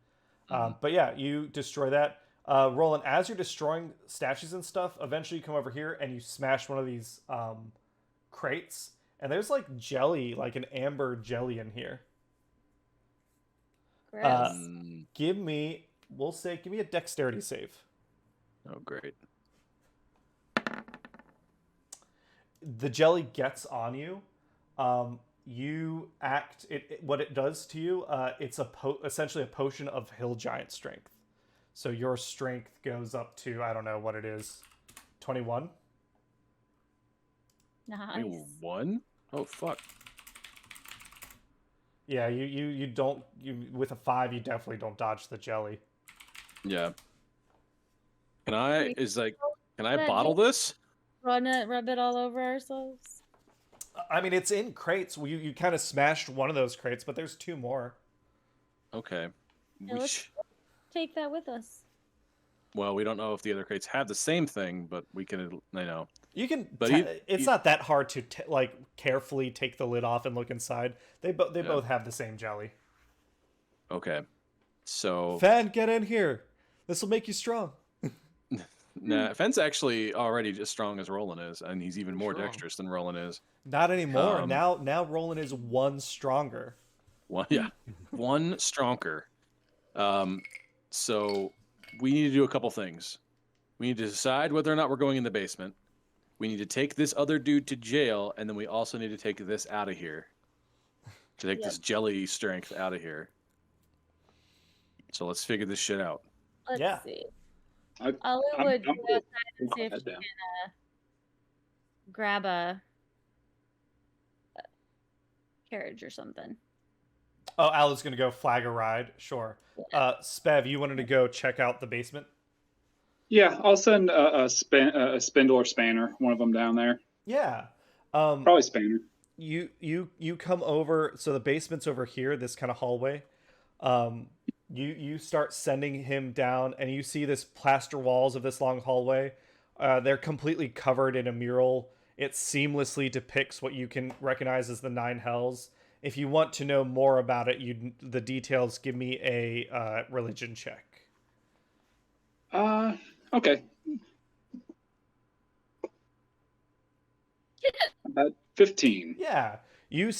But yeah, you destroy that. Roland, as you're destroying statues and stuff, eventually you come over here and you smash one of these crates. And there's like jelly, like an amber jelly in here. Give me a dexterity save. Oh, great. The jelly gets on you. You act it. What it does to you, it's essentially a potion of hill giant strength. So your strength goes up to, I don't know what it is, 21. Nice. 21? Oh fuck. Yeah, you don't with a 5 you definitely don't dodge the jelly. Yeah. Can I bottle this? Rub it all over ourselves. I mean, it's in crates. You kind of smashed one of those crates, but there's 2 more. Okay. Yeah, let's take that with us. Well, we don't know if the other crates have the same thing, but we can, You can, but it's not that hard to carefully take the lid off and look inside. They both have the same jelly. Okay, so Fan, get in here. This will make you strong. Nah, Fenn's actually already as strong as Rolan is, and he's even more dexterous than Rolan is. Not anymore. Now Rolan is 1 stronger. One stronger. So we need to do a couple things. We need to decide whether or not we're going in the basement. We need to take this other dude to jail, and then we also need to take this out of here. To take this jelly strength out of here. So let's figure this shit out. Let's see. Ollie would go outside and see if she can grab a carriage or something. Oh, Alu's gonna go flag a ride. Sure. Spev, you wanted to go check out the basement? Yeah, I'll send a spindle or spanner, one of them down there. Yeah. Probably spanner. You come over. So the basement's over here, this kind of hallway. You start sending him down, and you see this plaster walls of this long hallway. They're completely covered in a mural. It seamlessly depicts what you can recognize as the 9 hells. If you want to know more about it, the details, give me a religion check. Okay. About 15. Yeah. You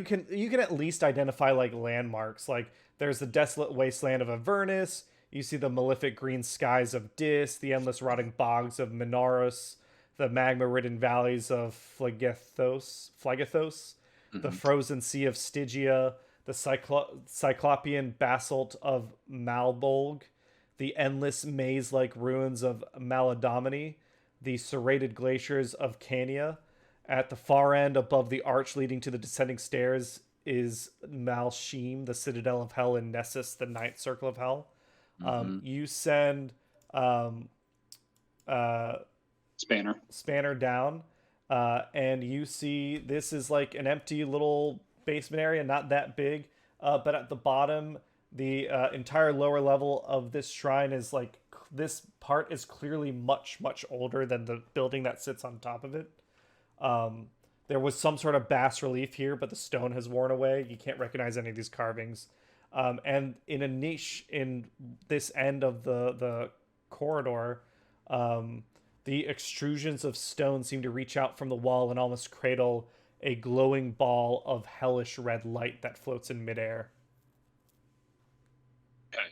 can at least identify like landmarks. Like there's the desolate wasteland of Avernus. You see the malefic green skies of Dis, the endless rotting bogs of Minaros, the magma-ridden valleys of Phlegethos, the frozen sea of Stygia, the cyclopean basalt of Malbolg, the endless maze-like ruins of Maladomini, the serrated glaciers of Cania. At the far end, above the arch leading to the descending stairs, is Malshim, the citadel of hell, and Nessus, the ninth circle of hell. You send Spanner down, and you see this is like an empty little basement area, not that big, but at the bottom, the entire lower level of this shrine is like, this part is clearly much, much older than the building that sits on top of it. There was some sort of bas relief here, but the stone has worn away. You can't recognize any of these carvings. And in a niche in this end of the corridor, the extrusions of stone seem to reach out from the wall and almost cradle a glowing ball of hellish red light that floats in midair. Okay.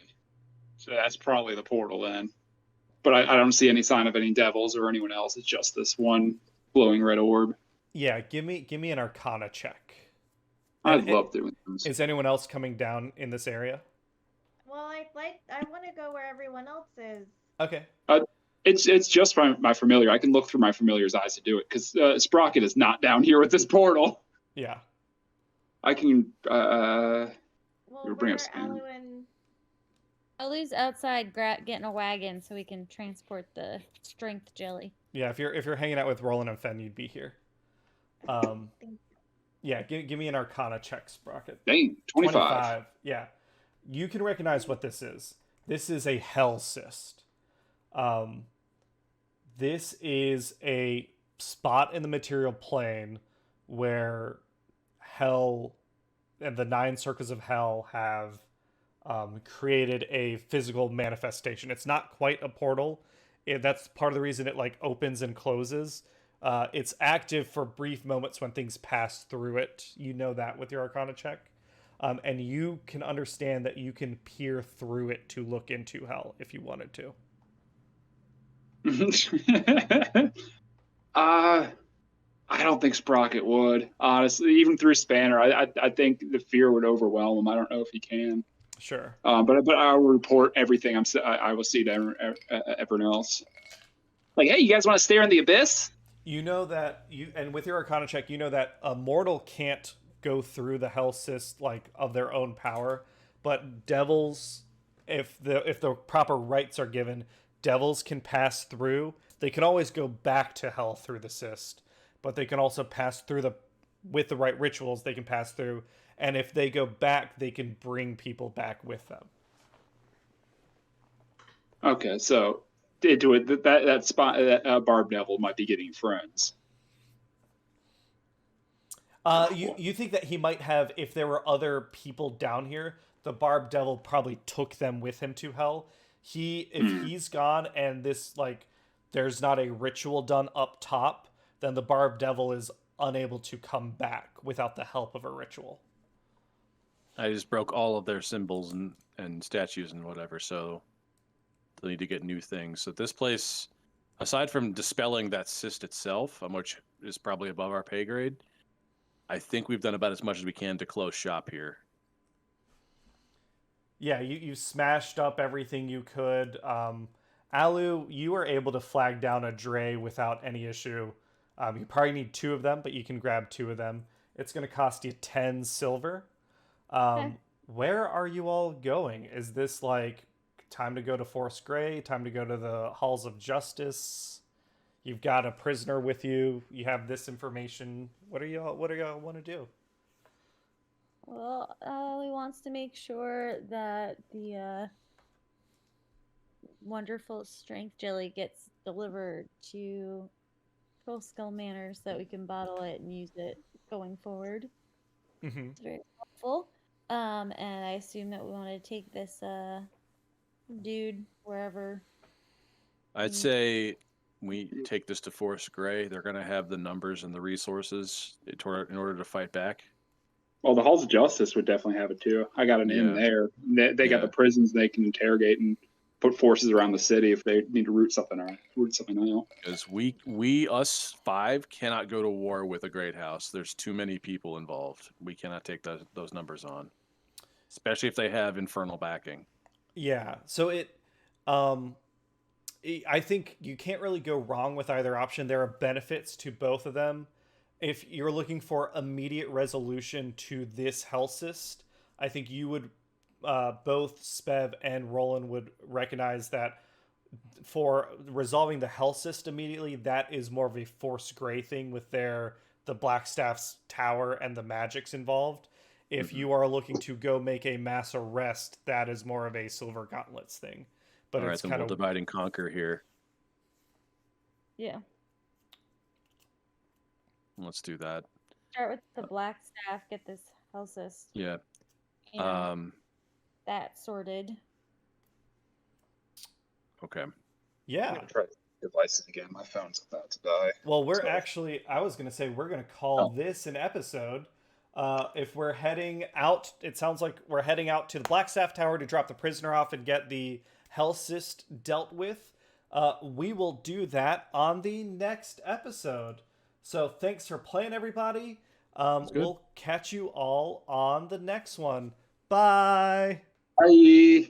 So that's probably the portal then. But I don't see any sign of any devils or anyone else. It's just this one glowing red orb. Yeah, give me an Arcana check. I love doing this. Is anyone else coming down in this area? Well, I want to go where everyone else is. Okay. It's just my familiar. I can look through my familiar's eyes to do it because Sprocket is not down here with this portal. Yeah. I can. Well, bring where up Stan. Alu's outside getting a wagon so we can transport the strength jelly. Yeah, if you're hanging out with Rolan and Fen, you'd be here. Yeah, give me an Arcana check, Sprocket. Dang, 25. Yeah. You can recognize what this is. This is a hell cyst. This is a spot in the material plane where hell and the 9 circles of hell have created a physical manifestation. It's not quite a portal. That's part of the reason it like opens and closes. It's active for brief moments when things pass through it. You know that with your Arcana check. And you can understand that you can peer through it to look into hell if you wanted to. I don't think Sprocket would, honestly. Even through Spanner, I think the fear would overwhelm him. I don't know if he can. Sure. But I will report everything I will see to everyone else. Like, hey, you guys want to stare in the abyss? You know that and with your Arcana check, you know that a mortal can't go through the hell cyst like of their own power, but devils, if the proper rites are given, devils can pass through. They can always go back to hell through the cyst, but they can also pass through with the right rituals. They can pass through, and if they go back, they can bring people back with them. Okay, so that spot, that barb devil might be getting friends. You think that he might have, if there were other people down here, the barb devil probably took them with him to hell. If he's gone and this like there's not a ritual done up top, then the barb devil is unable to come back without the help of a ritual. I just broke all of their symbols and statues and whatever, so they'll need to get new things. So this place, aside from dispelling that cyst itself, which is probably above our pay grade, I think we've done about as much as we can to close shop here. Yeah, you smashed up everything you could. Alu, you were able to flag down a Dre without any issue. You probably need 2 of them, but you can grab 2 of them. It's going to cost you 10 silver. Okay. Where are you all going? Is this like time to go to Forest Grey? Time to go to the Halls of Justice? You've got a prisoner with you. You have this information. What do y'all want to do? Well, he wants to make sure that the wonderful strength jelly gets delivered to Troll Skull Manor so that we can bottle it and use it going forward. Mm-hmm. It's very helpful. And I assume that we want to take this dude wherever. I'd say we take this to Forest Grey. They're going to have the numbers and the resources in order to fight back. Well, the Halls of Justice would definitely have it too. I got an in there. They got the prisons they can interrogate and put forces around the city if they need to root something out. Because us 5 cannot go to war with a great house. There's too many people involved. We cannot take those numbers on, especially if they have infernal backing. Yeah. So I think you can't really go wrong with either option. There are benefits to both of them. If you're looking for immediate resolution to this hell cyst, I think you would, both Spev and Roland would recognize that for resolving the hell cyst immediately, that is more of a Force Grey thing with the Blackstaff's tower and the magics involved. If you are looking to go make a mass arrest, that is more of a Silver Gauntlets thing. But all right, it's then kind we'll divide and conquer here. Yeah. Let's do that. Start with the black staff, get this hell cyst. Yeah. And that sorted. Okay. Yeah. devices again. My phone's about to die. Well, we're actually, I was going to say, we're going to call this an episode. If we're heading out, it sounds like we're heading out to the Blackstaff Tower to drop the prisoner off and get the Hellcyst dealt with. We will do that on the next episode. So thanks for playing, everybody. We'll catch you all on the next one. Bye. Bye.